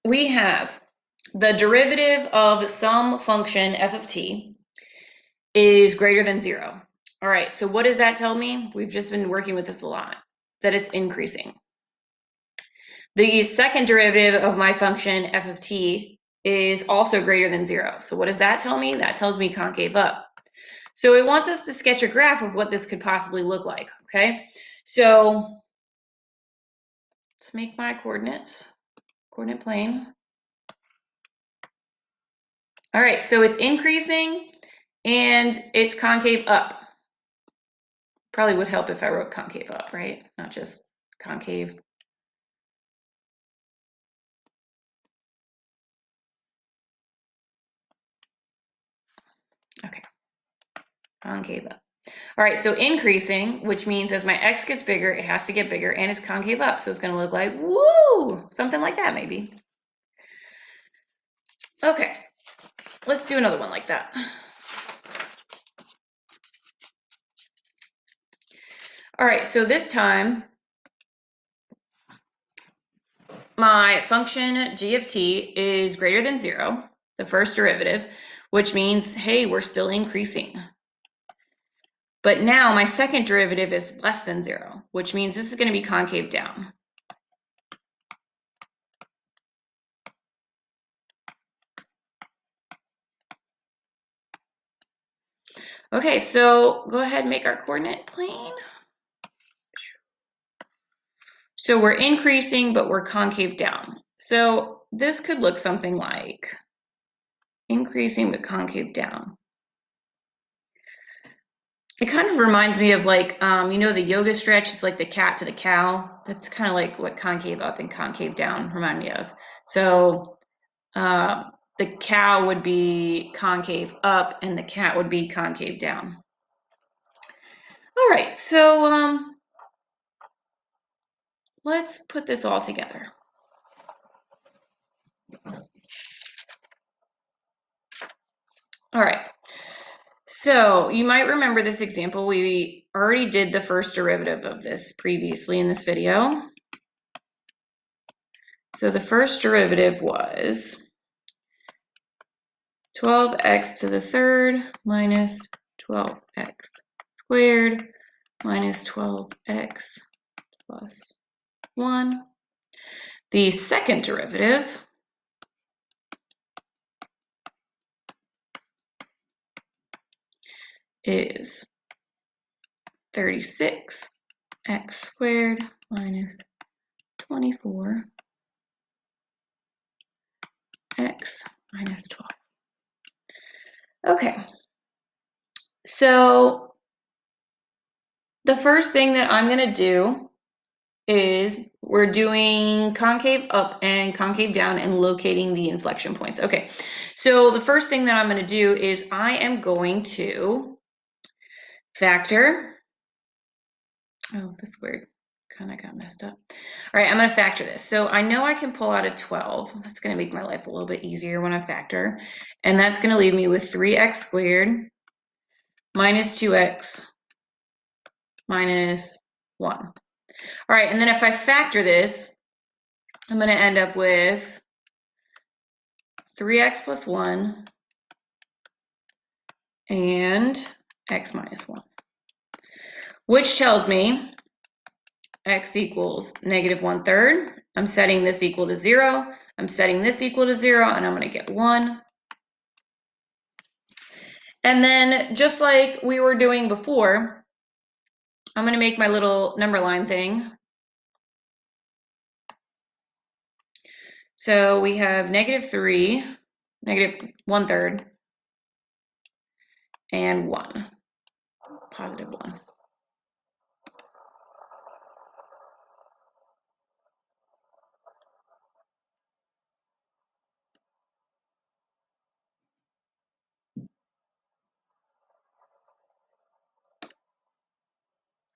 we have the derivative of some function f of t is greater than 0. All right, so what does that tell me? We've just been working with this a lot, that it's increasing. The second derivative of my function f of t is also greater than 0. So what does that tell me? That tells me concave up. So it wants us to sketch a graph of what this could possibly look like, okay? So let's make my coordinate plane. All right, so it's increasing and it's concave up. Probably would help if I wrote concave up, right? Not just concave. Okay, concave up. All right, so increasing, which means as my x gets bigger, it has to get bigger, and it's concave up. So it's going to look like, woo, something like that maybe. Okay, let's do another one like that. All right, so this time, my function g of t is greater than 0, the first derivative, which means, hey, we're still increasing. But now my second derivative is less than 0, which means this is going to be concave down. Okay, so go ahead and make our coordinate plane. So we're increasing, but we're concave down. So this could look something like increasing but concave down. It kind of reminds me of like, you know, the yoga stretch. It's like the cat to the cow. That's kind of like what concave up and concave down remind me of. So the cow would be concave up and the cat would be concave down. All right, so let's put this all together. All right, so you might remember this example. We already did the first derivative of this previously in this video. So the first derivative was 12x to the third minus 12x squared minus 12x plus 1. The second derivative is 36x squared minus 24x minus 12. Okay, so the first thing that I'm going to do is we're doing concave up and concave down and locating the inflection points. Okay, so the first thing that I'm going to do is I am going to factor. Oh, the squared kind of got messed up. All right, I'm going to factor this. So I know I can pull out a 12. That's going to make my life a little bit easier when I factor. And that's going to leave me with 3x squared minus 2x minus 1. All right, and then if I factor this, I'm going to end up with 3x plus 1 and x minus 1, which tells me x equals -1/3. I'm setting this equal to 0. I'm setting this equal to 0, and I'm going to get 1. And then just like we were doing before, I'm going to make my little number line thing. So we have -3, -1/3, and 1, +1.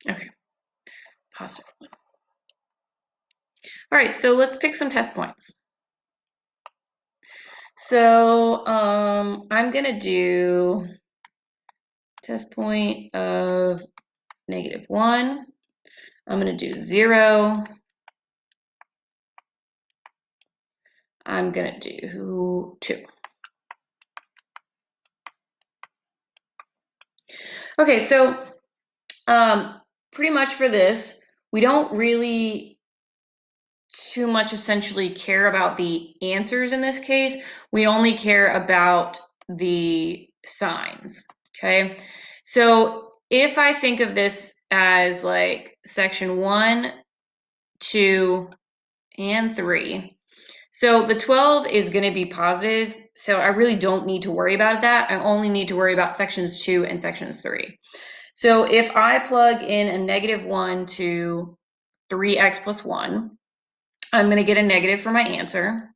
Okay, +1. All right, so let's pick some test points. So I'm going to do test point of -1. I'm going to do 0. I'm going to do 2. Okay, so pretty much for this, we don't really too much essentially care about the answers in this case. We only care about the signs, okay? So if I think of this as like section 1, 2, and 3, so the 12 is going to be positive, so I really don't need to worry about that. I only need to worry about sections 2 and sections 3. So if I plug in a -1 to 3x + 1, I'm going to get a negative for my answer.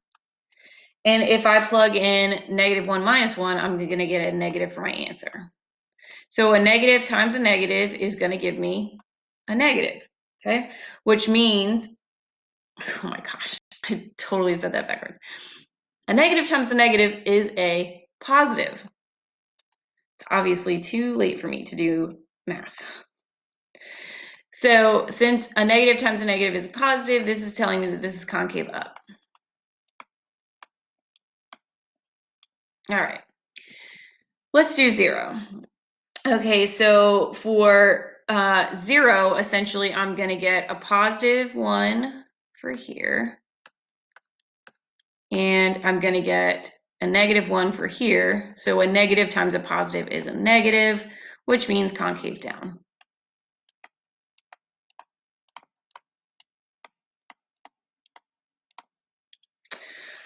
And if I plug in -1 - 1, I'm going to get a negative for my answer. So a negative times a negative is going to give me a negative, okay? Which means, oh my gosh, I totally said that backwards. A negative times the negative is a positive. It's obviously too late for me to do math. So since a negative times a negative is a positive, this is telling me that this is concave up. All right, let's do 0. Okay, so for 0, essentially, I'm going to get a +1 for here. And I'm going to get a -1 for here. So a negative times a positive is a negative, which means concave down.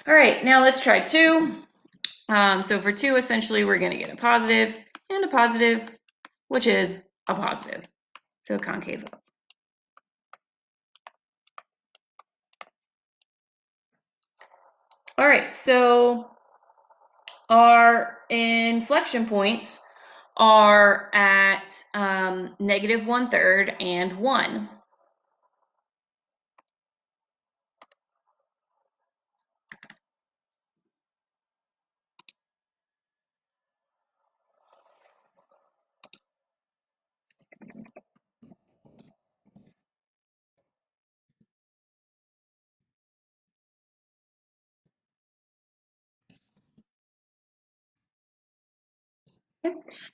All right, now let's try 2. So for 2, essentially, we're going to get a positive and a positive, which is a positive. So concave up. All right, so our inflection points are at -1/3 and 1.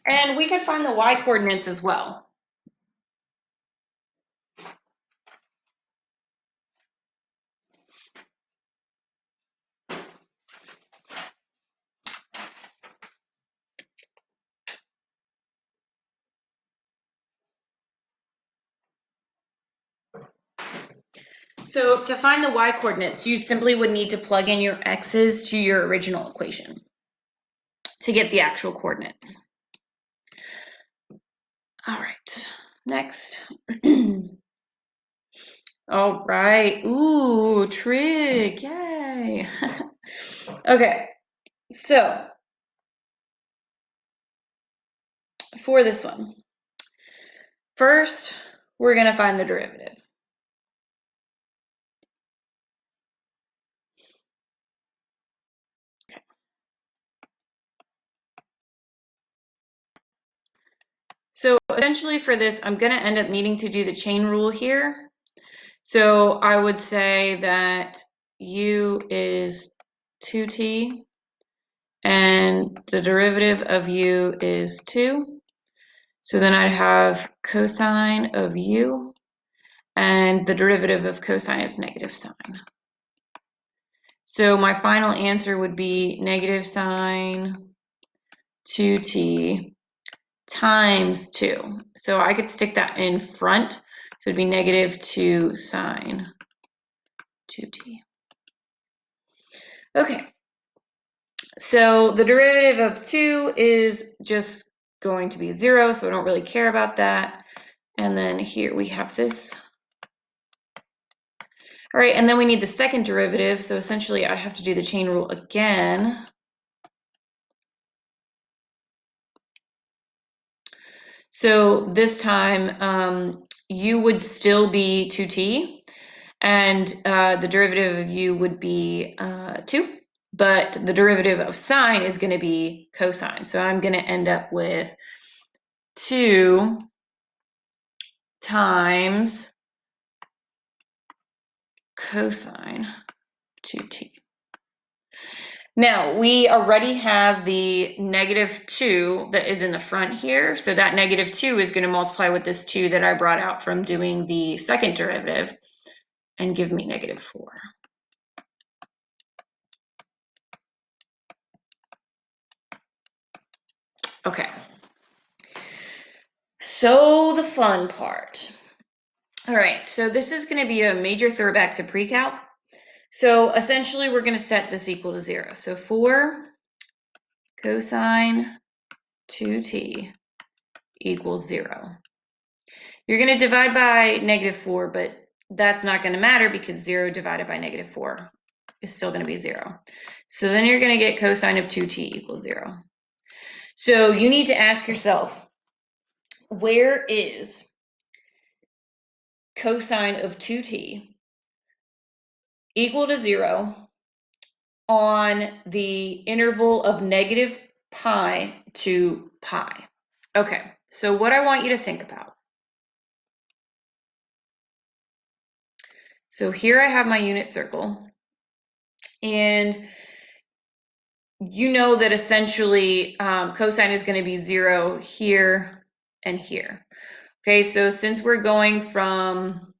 And we could find the y coordinates as well. So to find the y coordinates, you simply would need to plug in your x's to your original equation to get the actual coordinates. All right, next. All right, ooh, trig, yay. Okay, so for this one, first, we're gonna find the derivative. So essentially for this, I'm going to end up needing to do the chain rule here. So I would say that u is 2t and the derivative of u is 2. So then I'd have cosine of u, and the derivative of cosine is negative sine. So my final answer would be negative sine 2t times 2. So I could stick that in front. So it'd be negative 2 sine 2t. Okay. So the derivative of 2 is just going to be 0, so I don't really care about that. And then here we have this. All right, and then we need the second derivative, so essentially I'd have to do the chain rule again. So this time u would still be 2t, and the derivative of u would be 2, but the derivative of sine is going to be cosine. So I'm going to end up with 2 times cosine 2t. Now, we already have the negative 2 that is in the front here. So that negative 2 is going to multiply with this 2 that I brought out from doing the second derivative and give me negative 4. Okay. So the fun part. All right, so this is going to be a major throwback to pre-calc. So essentially, we're going to set this equal to 0. So 4 cosine 2t equals 0. You're going to divide by negative 4, but that's not going to matter because 0 divided by negative 4 is still going to be 0. So then you're going to get cosine of 2t equals 0. So you need to ask yourself, where is cosine of 2t equal to 0 on the interval of negative pi to pi? Okay, so what I want you to think about. So here I have my unit circle, and you know that essentially cosine is going to be 0 here and here. Okay, so since we're going from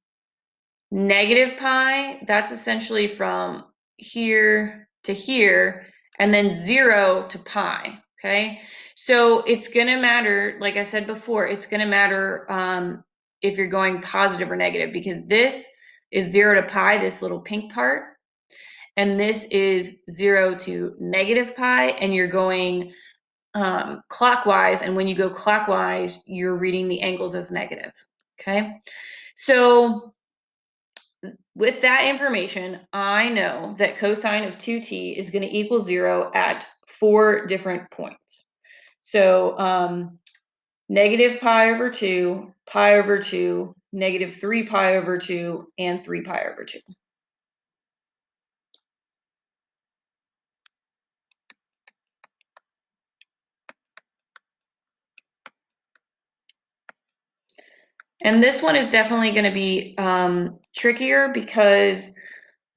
negative pi, that's essentially from here to here, and then 0 to pi. Okay, so it's going to matter, like I said before, it's going to matter if you're going positive or negative, because this is 0 to pi, this little pink part, and this is 0 to negative pi, and you're going clockwise, and when you go clockwise, you're reading the angles as negative. Okay, so with that information, I know that cosine of 2t is going to equal 0 at 4 different points. So negative pi over 2, pi over 2, negative 3 pi over 2, and 3 pi over 2. And this one is definitely going to be trickier because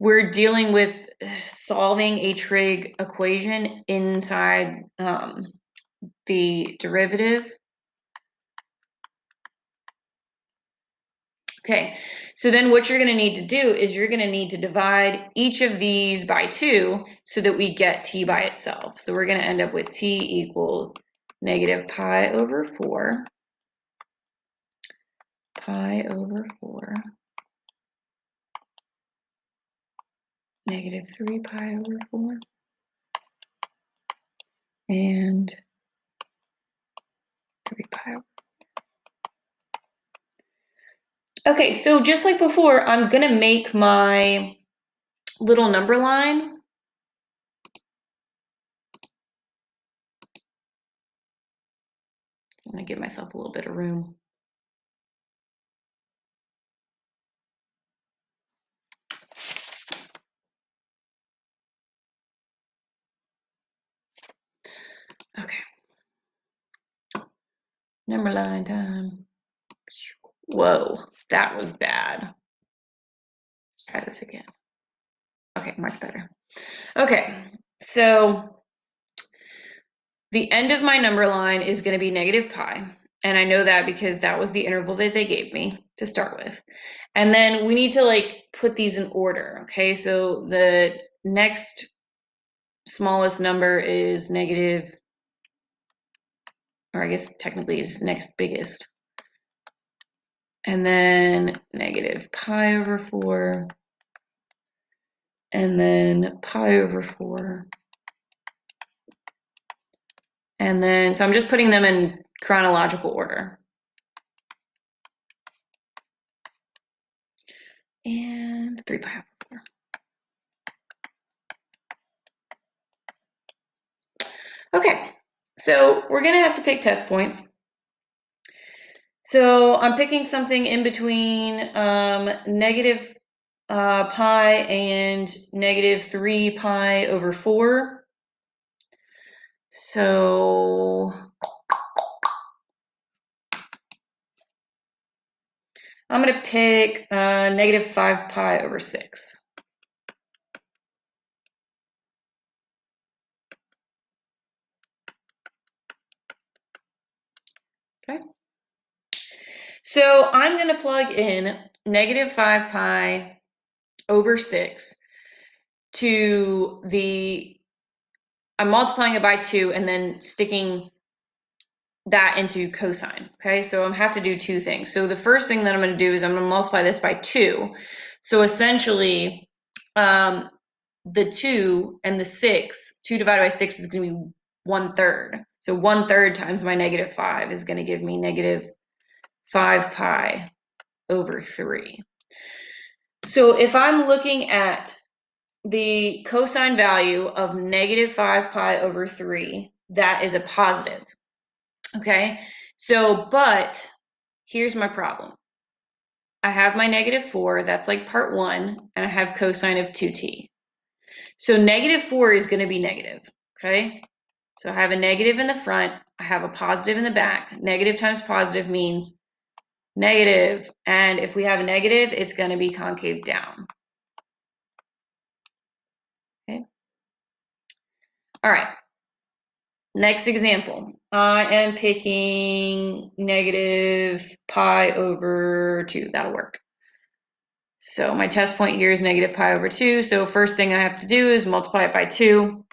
we're dealing with solving a trig equation inside the derivative. Okay, so then what you're going to need to do is you're going to need to divide each of these by 2 so that we get t by itself. So we're going to end up with t equals negative pi over 4, pi over 4, negative 3 pi over 4, and 3 pi over 4. Okay, so just like before, I'm going to make my little number line. I'm going to give myself a little bit of room. Okay. Number line time. Whoa, that was bad. Try this again. Okay, much better. Okay, so the end of my number line is going to be negative pi, And I know that because that was the interval that they gave me to start with. And then we need to like put these in order, okay? So the next smallest number is negative, or I guess technically it's next biggest. And then negative pi over 4. And then pi over 4. And then, so I'm just putting them in chronological order. And 3 pi over 4. Okay, so we're gonna have to pick test points. So I'm picking something in between negative pi and negative 3 pi over 4. So I'm going to pick negative 5 pi over 6. Okay. So I'm going to plug in negative 5 pi over 6 to the, I'm multiplying it by 2 and then sticking that into cosine, okay? So I'm have to do two things. So the first thing that I'm going to do is I'm going to multiply this by 2. So essentially, the 2 and the 6, 2 divided by 6 is going to be 1/3. So 1/3 times my negative 5 is going to give me negative 5 pi over 3. So if I'm looking at the cosine value of negative 5 pi over 3, that is a positive, okay? So, but here's my problem. I have my negative 4, that's like part 1, and I have cosine of 2t. So negative 4 is going to be negative, okay? So I have a negative in the front, I have a positive in the back. Negative times positive means negative, and if we have a negative, it's going to be concave down. Okay. All right. Next example. I am picking negative pi over 2. That'll work. So my test point here is negative pi over 2. So first thing I have to do is multiply it by 2,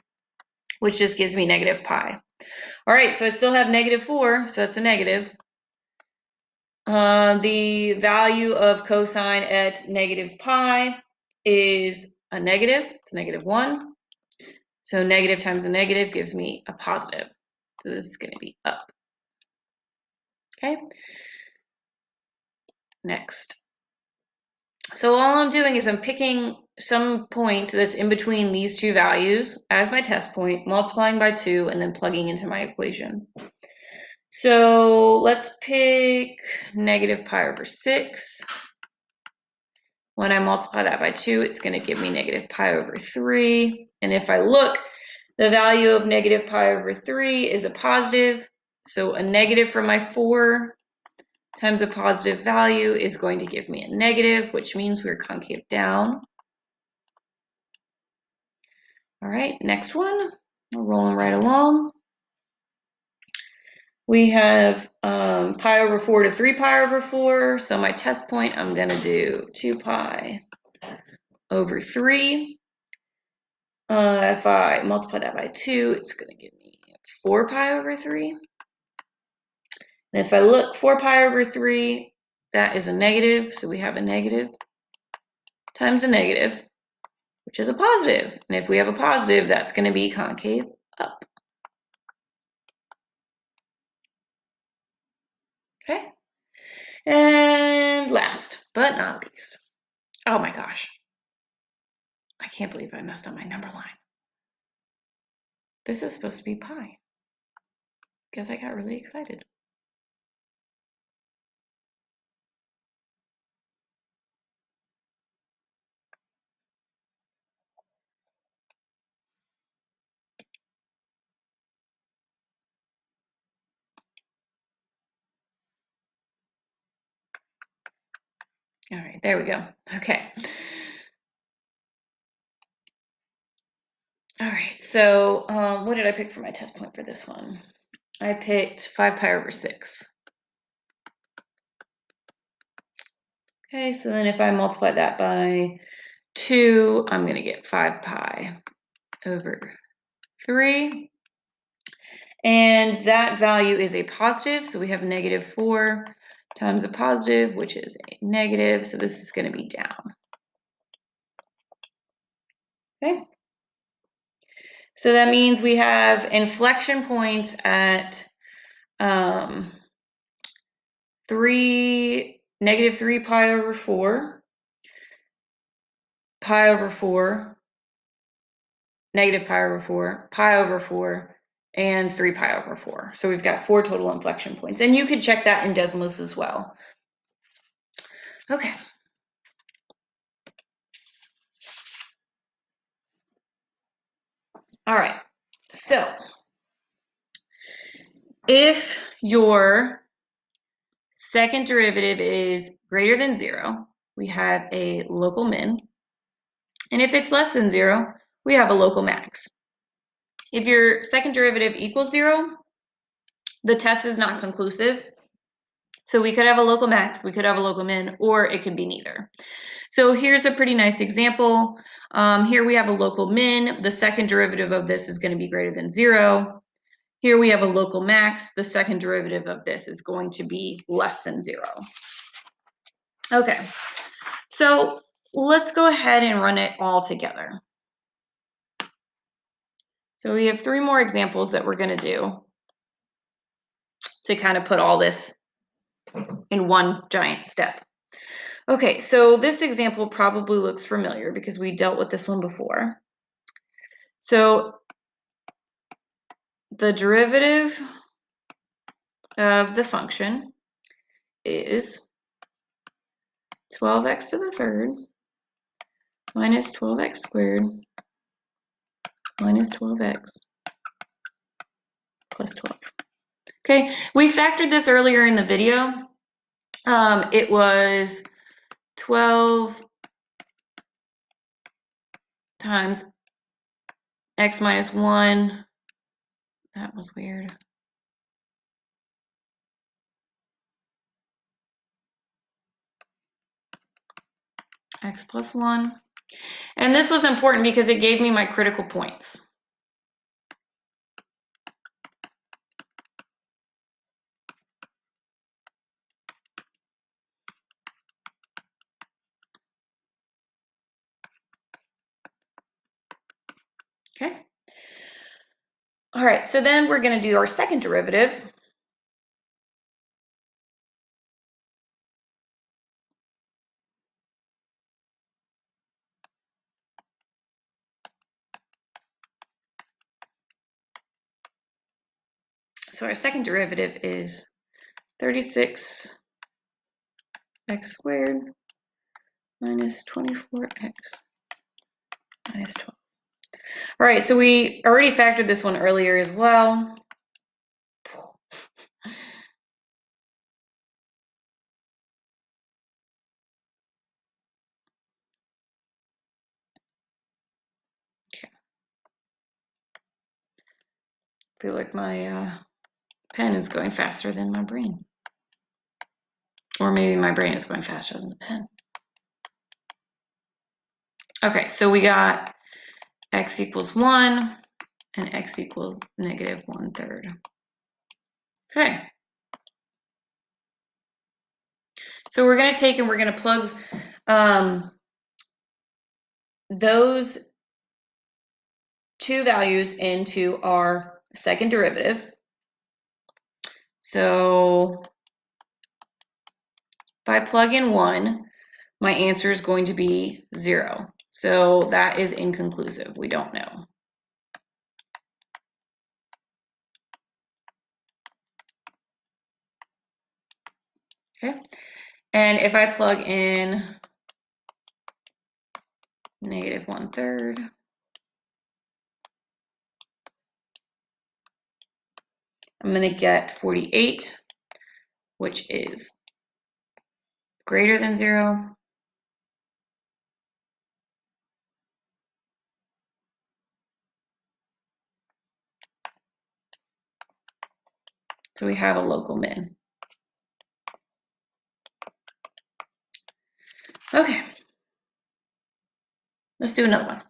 which just gives me negative pi. All right, so I still have negative 4, so that's a negative. The value of cosine at negative pi is a negative. It's negative 1. So negative times a negative gives me a positive. So this is going to be up. Okay. Next. So all I'm doing is I'm picking some point that's in between these two values as my test point, multiplying by 2, and then plugging into my equation. So let's pick negative pi over 6. When I multiply that by 2, it's going to give me negative pi over 3. And if I look, the value of negative pi over 3 is a positive. So a negative from my 4 times a positive value is going to give me a negative, which means we're concave down. All right, next one. We're rolling right along. We have pi over 4 to 3 pi over 4. So my test point, I'm going to do 2 pi over 3. If I multiply that by 2, it's going to give me 4 pi over 3. And if I look, 4 pi over 3, that is a negative. So we have a negative times a negative, which is a positive. And if we have a positive, that's going to be concave up. Okay. And last but not least, oh my gosh, I can't believe I messed up my number line. This is supposed to be pi because I got really excited. All right, there we go. Okay. All right, so what did I pick for my test point for this one? I picked 5 pi over 6. Okay, so then if I multiply that by 2, I'm going to get 5 pi over 3. And that value is a positive, so we have negative 4 times a positive, which is a negative, so this is going to be down. Okay. So that means we have inflection points at negative 3 pi over 4, pi over 4, negative pi over 4, pi over 4, and 3 pi over 4. So we've got 4 total inflection points. And you could check that in Desmos as well. Okay. All right. So if your second derivative is greater than 0, we have a local min. And if it's less than 0, we have a local max. If your second derivative equals 0, the test is not conclusive. So we could have a local max, we could have a local min, or it could be neither. So here's a pretty nice example. Here we have a local min. The second derivative of this is going to be greater than 0. Here we have a local max. The second derivative of this is going to be less than 0. Okay, so let's go ahead and run it all together. So we have 3 more examples that we're going to do to kind of put all this in one giant step. Okay, so this example probably looks familiar because we dealt with this one before. So the derivative of the function is 12x to the third minus 12x squared minus 12x plus 12. Okay, we factored this earlier in the video. It was 12 times x minus 1. That was weird. X plus 1. And this was important because it gave me my critical points. Okay. All right, so then we're going to do our second derivative. So our second derivative is 36x squared minus 24x minus 12. All right, so we already factored this one earlier as well. Okay. I feel like my pen is going faster than my brain. Or maybe my brain is going faster than the pen. Okay, so we got x equals 1 and x equals negative 1/3. Okay. So we're going to take and we're going to plug those 2 values into our second derivative. So if I plug in 1, my answer is going to be 0. So that is inconclusive. We don't know. Okay. And if I plug in negative 1/3, I'm going to get 48, which is greater than 0. So we have a local min. Okay. Let's do another one.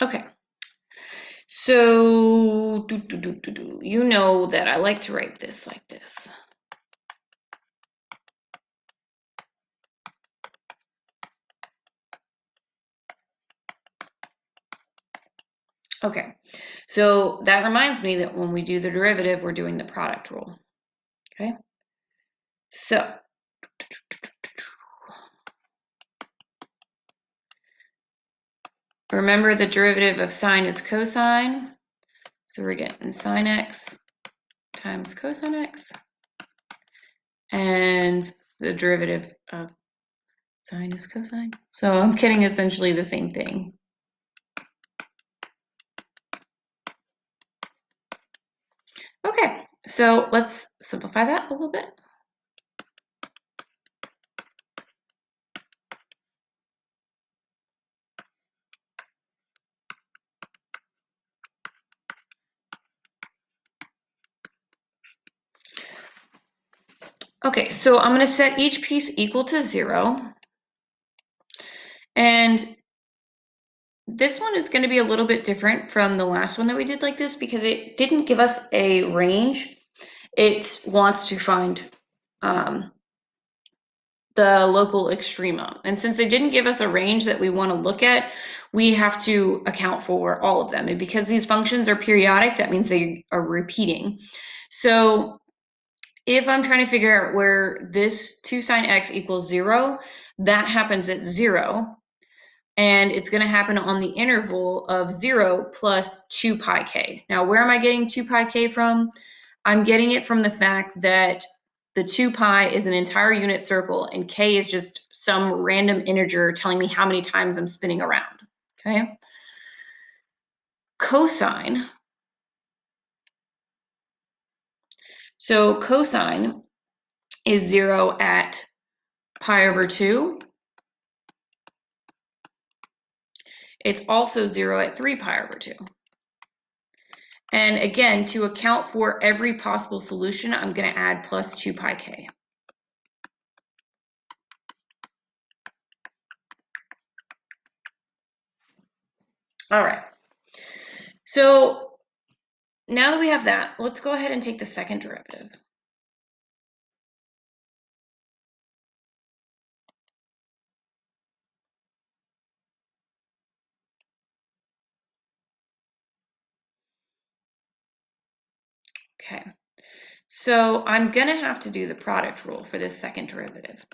Okay. So, you know that I like to write this like this. Okay, so that reminds me that when we do the derivative, we're doing the product rule. Okay, so remember the derivative of sine is cosine. So we're getting sine x times cosine x. And the derivative of sine is cosine. So I'm getting essentially the same thing. Okay, so let's simplify that a little bit. Okay, so I'm going to set each piece equal to 0. And this one is going to be a little bit different from the last one that we did like this because it didn't give us a range. It wants to find the local extrema. And since they didn't give us a range that we want to look at, we have to account for all of them. And because these functions are periodic, that means they are repeating. So if I'm trying to figure out where this 2 sine x equals 0, that happens at 0. And it's going to happen on the interval of 0 plus 2 pi k. Now, where am I getting 2 pi k from? I'm getting it from the fact that the 2 pi is an entire unit circle and k is just some random integer telling me how many times I'm spinning around. Okay. Cosine. So cosine is 0 at pi over 2. It's also 0 at 3 pi over 2. And again, to account for every possible solution, I'm going to add plus 2 pi k. All right. So now that we have that, let's go ahead and take the second derivative. Okay. So I'm going to have to do the product rule for this second derivative.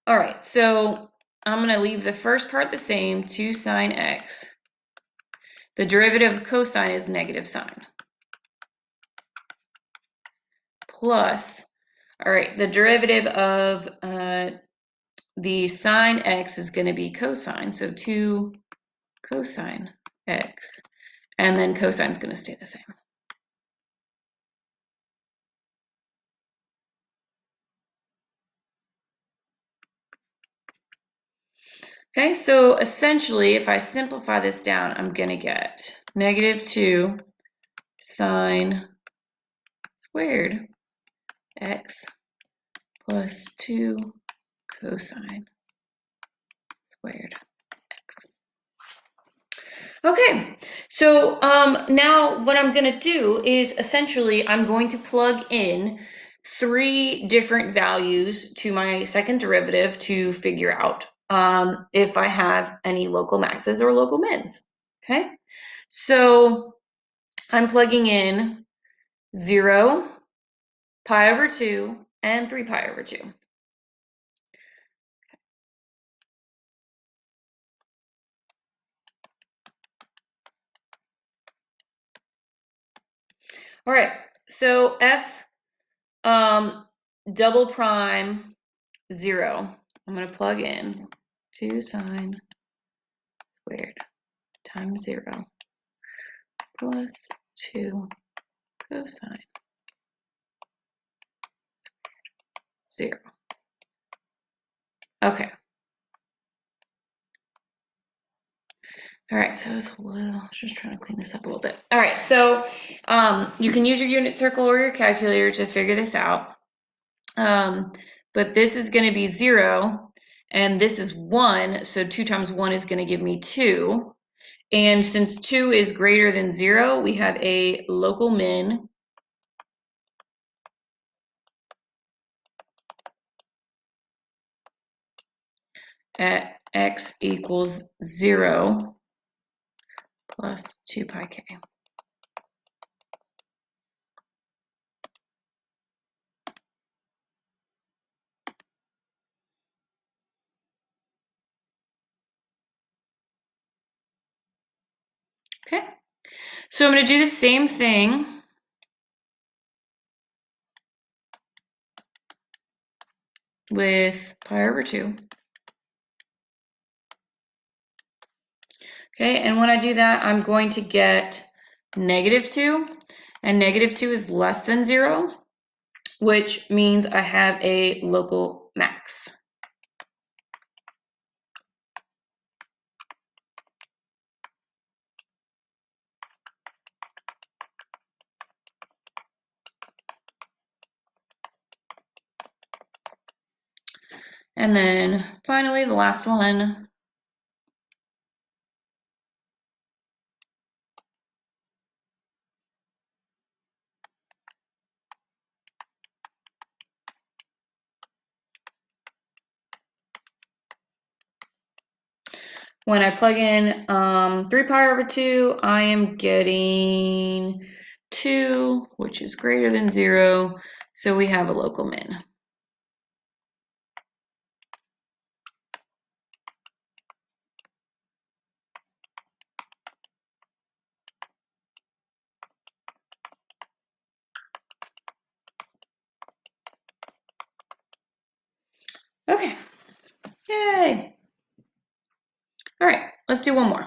All right, so I'm going to leave the first part the same, 2 sine x. The derivative of cosine is negative sine. Plus, all right, the derivative of the sine x is going to be cosine, so 2 cosine x. And then cosine is going to stay the same. Okay, so essentially, if I simplify this down, I'm going to get negative 2 sine squared x plus 2 cosine squared x. Okay, so now what I'm going to do is essentially I'm going to plug in 3 different values to my second derivative to figure out if I have any local maxes or local mins. Okay, so I'm plugging in 0, pi over 2, and 3 pi over 2. All right, so f double prime 0. I'm going to plug in 2 sine squared times 0 plus 2 cosine 0. Okay. All right, so it's a little, just trying to clean this up a little bit. All right, so you can use your unit circle or your calculator to figure this out. But this is going to be 0, and this is 1, so 2 times 1 is going to give me 2. And since 2 is greater than 0, we have a local min at x equals 0 plus 2 pi k. Okay, so I'm going to do the same thing with pi over 2. Okay, and when I do that, I'm going to get -2, and -2 is less than 0, which means I have a local max. And then finally, the last one. When I plug in 3 pi over 2, I am getting 2, which is greater than 0. So we have a local min. Okay, yay. All right, let's do one more.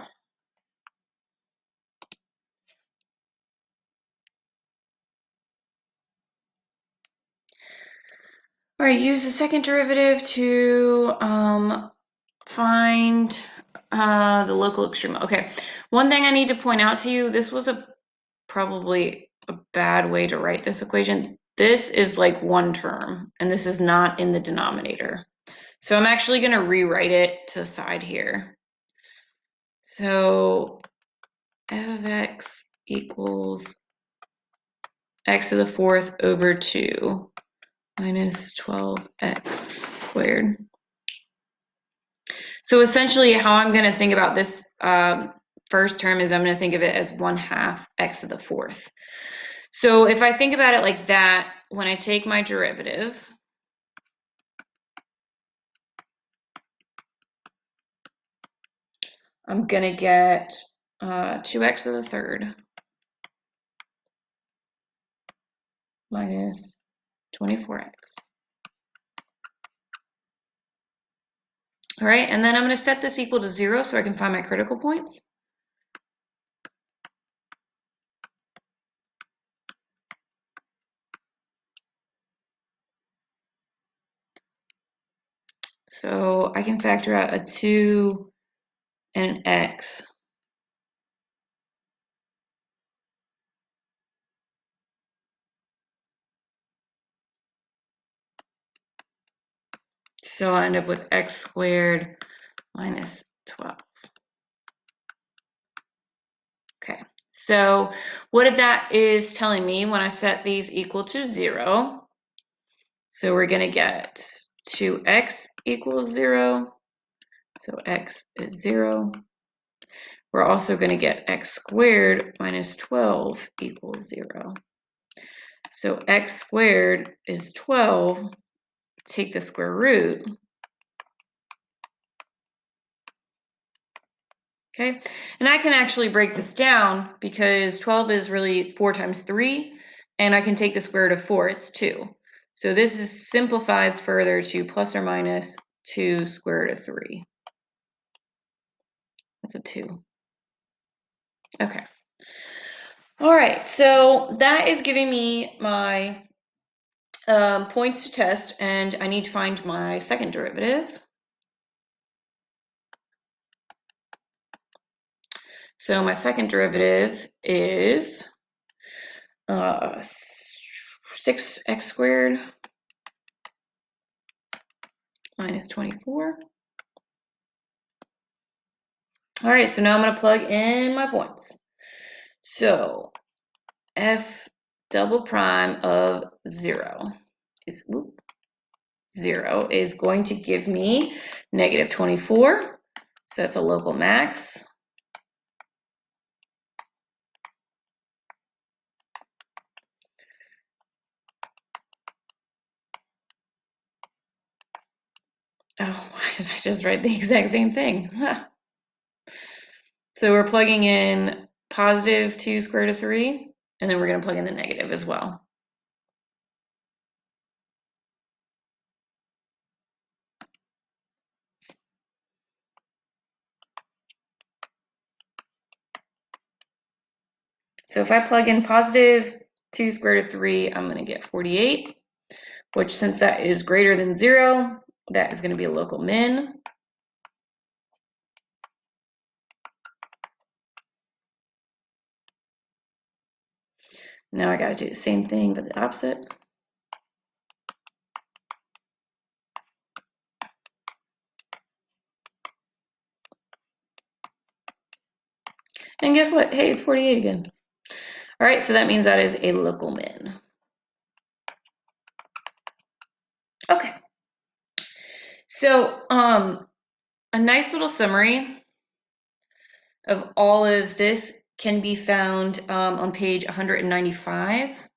All right, use the second derivative to find the local extrema. Okay, one thing I need to point out to you, this was probably a bad way to write this equation. This is like one term, and this is not in the denominator. So I'm actually going to rewrite it to the side here. So f of x equals x to the 4th over 2 minus 12x squared. So essentially how I'm going to think about this first term is I'm going to think of it as 1/2 x to the 4th. So if I think about it like that, when I take my derivative, I'm going to get 2x to the 3rd minus 24x. All right, and then I'm going to set this equal to 0 so I can find my critical points. So I can factor out a 2 and an x. So I'll end up with x squared minus 12. Okay, so what that is telling me when I set these equal to 0, so we're going to get 2x equals 0, so x is 0. We're also going to get x squared minus 12 equals 0. So x squared is 12, take the square root. Okay, and I can actually break this down because 12 is really 4 times 3, and I can take the square root of 4, it's 2. So this simplifies further to plus or minus 2 square root of 3. That's a 2. Okay. All right, so that is giving me my points to test, and I need to find my second derivative. So my second derivative is 6x squared minus 24. All right, so now I'm going to plug in my points. So f double prime of 0 is 0 is going to give me negative 24. So that's a local max. Oh, why did I just write the exact same thing? Huh. So we're plugging in positive 2 square root of 3, and then we're going to plug in the negative as well. So if I plug in positive 2 square root of 3, I'm going to get 48, which since that is greater than 0, that is going to be a local min. Now I got to do the same thing, but the opposite. And guess what? Hey, it's 48 again. All right, so that means that is a local min. Okay. So a nice little summary of all of this can be found on page 195.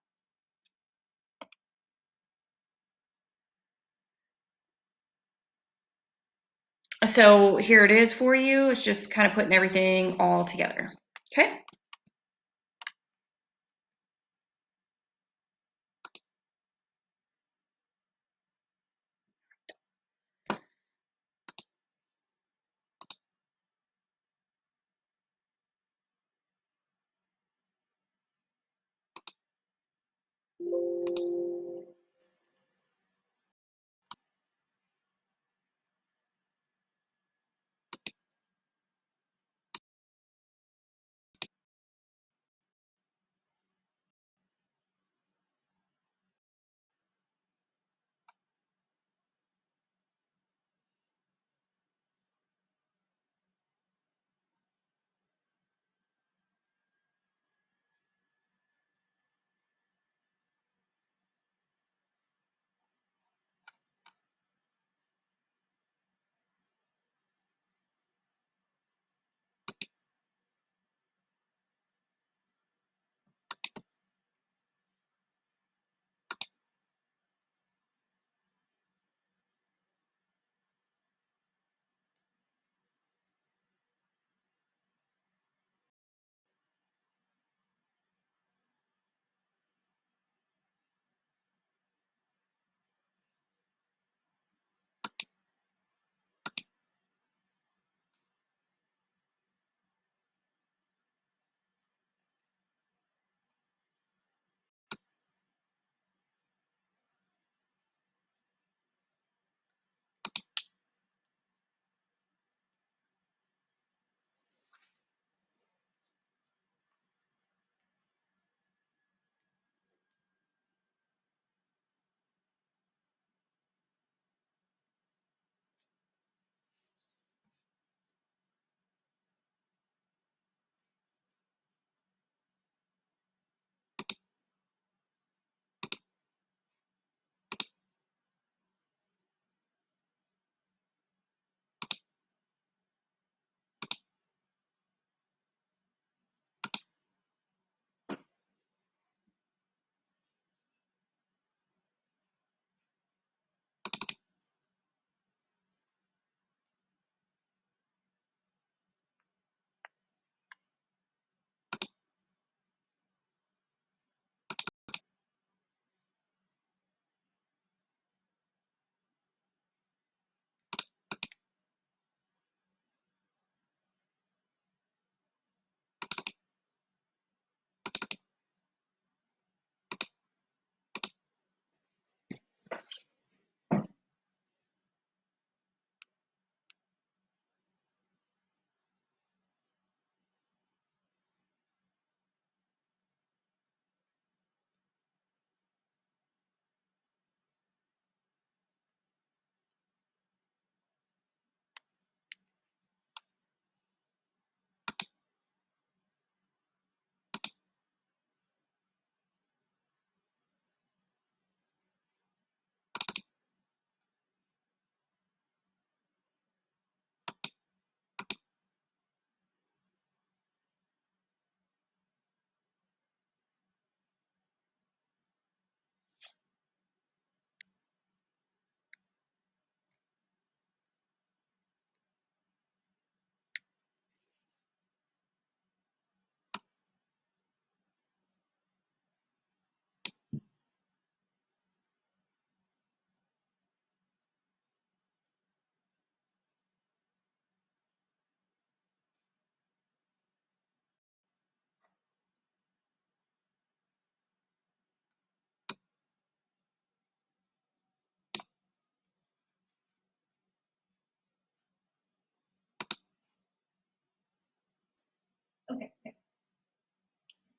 So here it is for you. It's just kind of putting everything all together. Okay.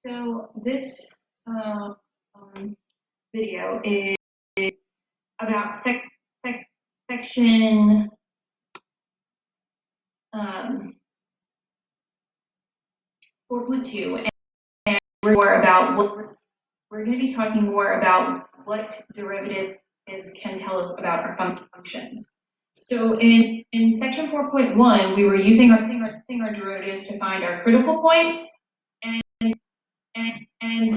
So this video is about section 4.2, and we're going to be talking more about what derivatives can tell us about our functions. So in section 4.1, we were using our derivatives to find our critical points, and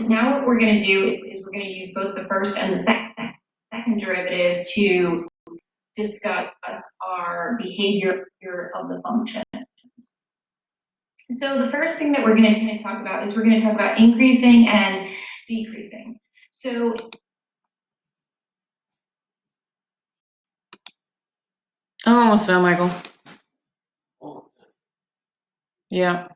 now what we're going to do is we're going to use both the first and the second derivative to discuss our behavior of the function. So the first thing that we're going to talk about is we're going to talk about increasing and decreasing. So I'm almost done, Michael. Yeah.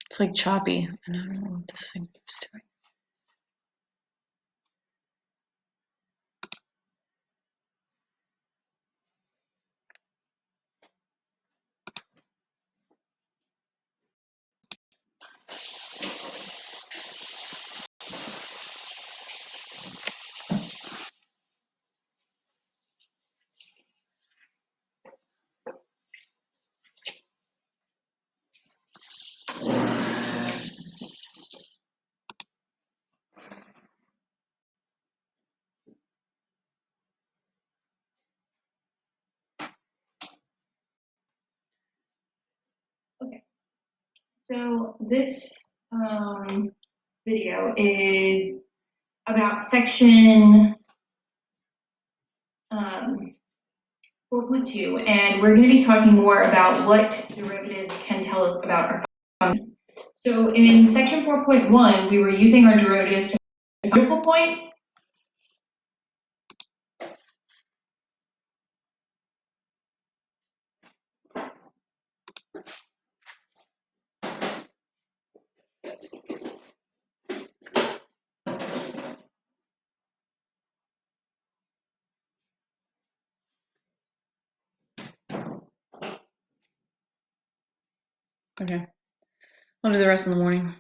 It's like choppy, and I don't know what this thing is doing. Okay. So this video is about section 4.2, and we're going to be talking more about what derivatives can tell us about our functions. So in section 4.1, we were using our derivatives to find critical points. Okay. I'll do the rest in the morning.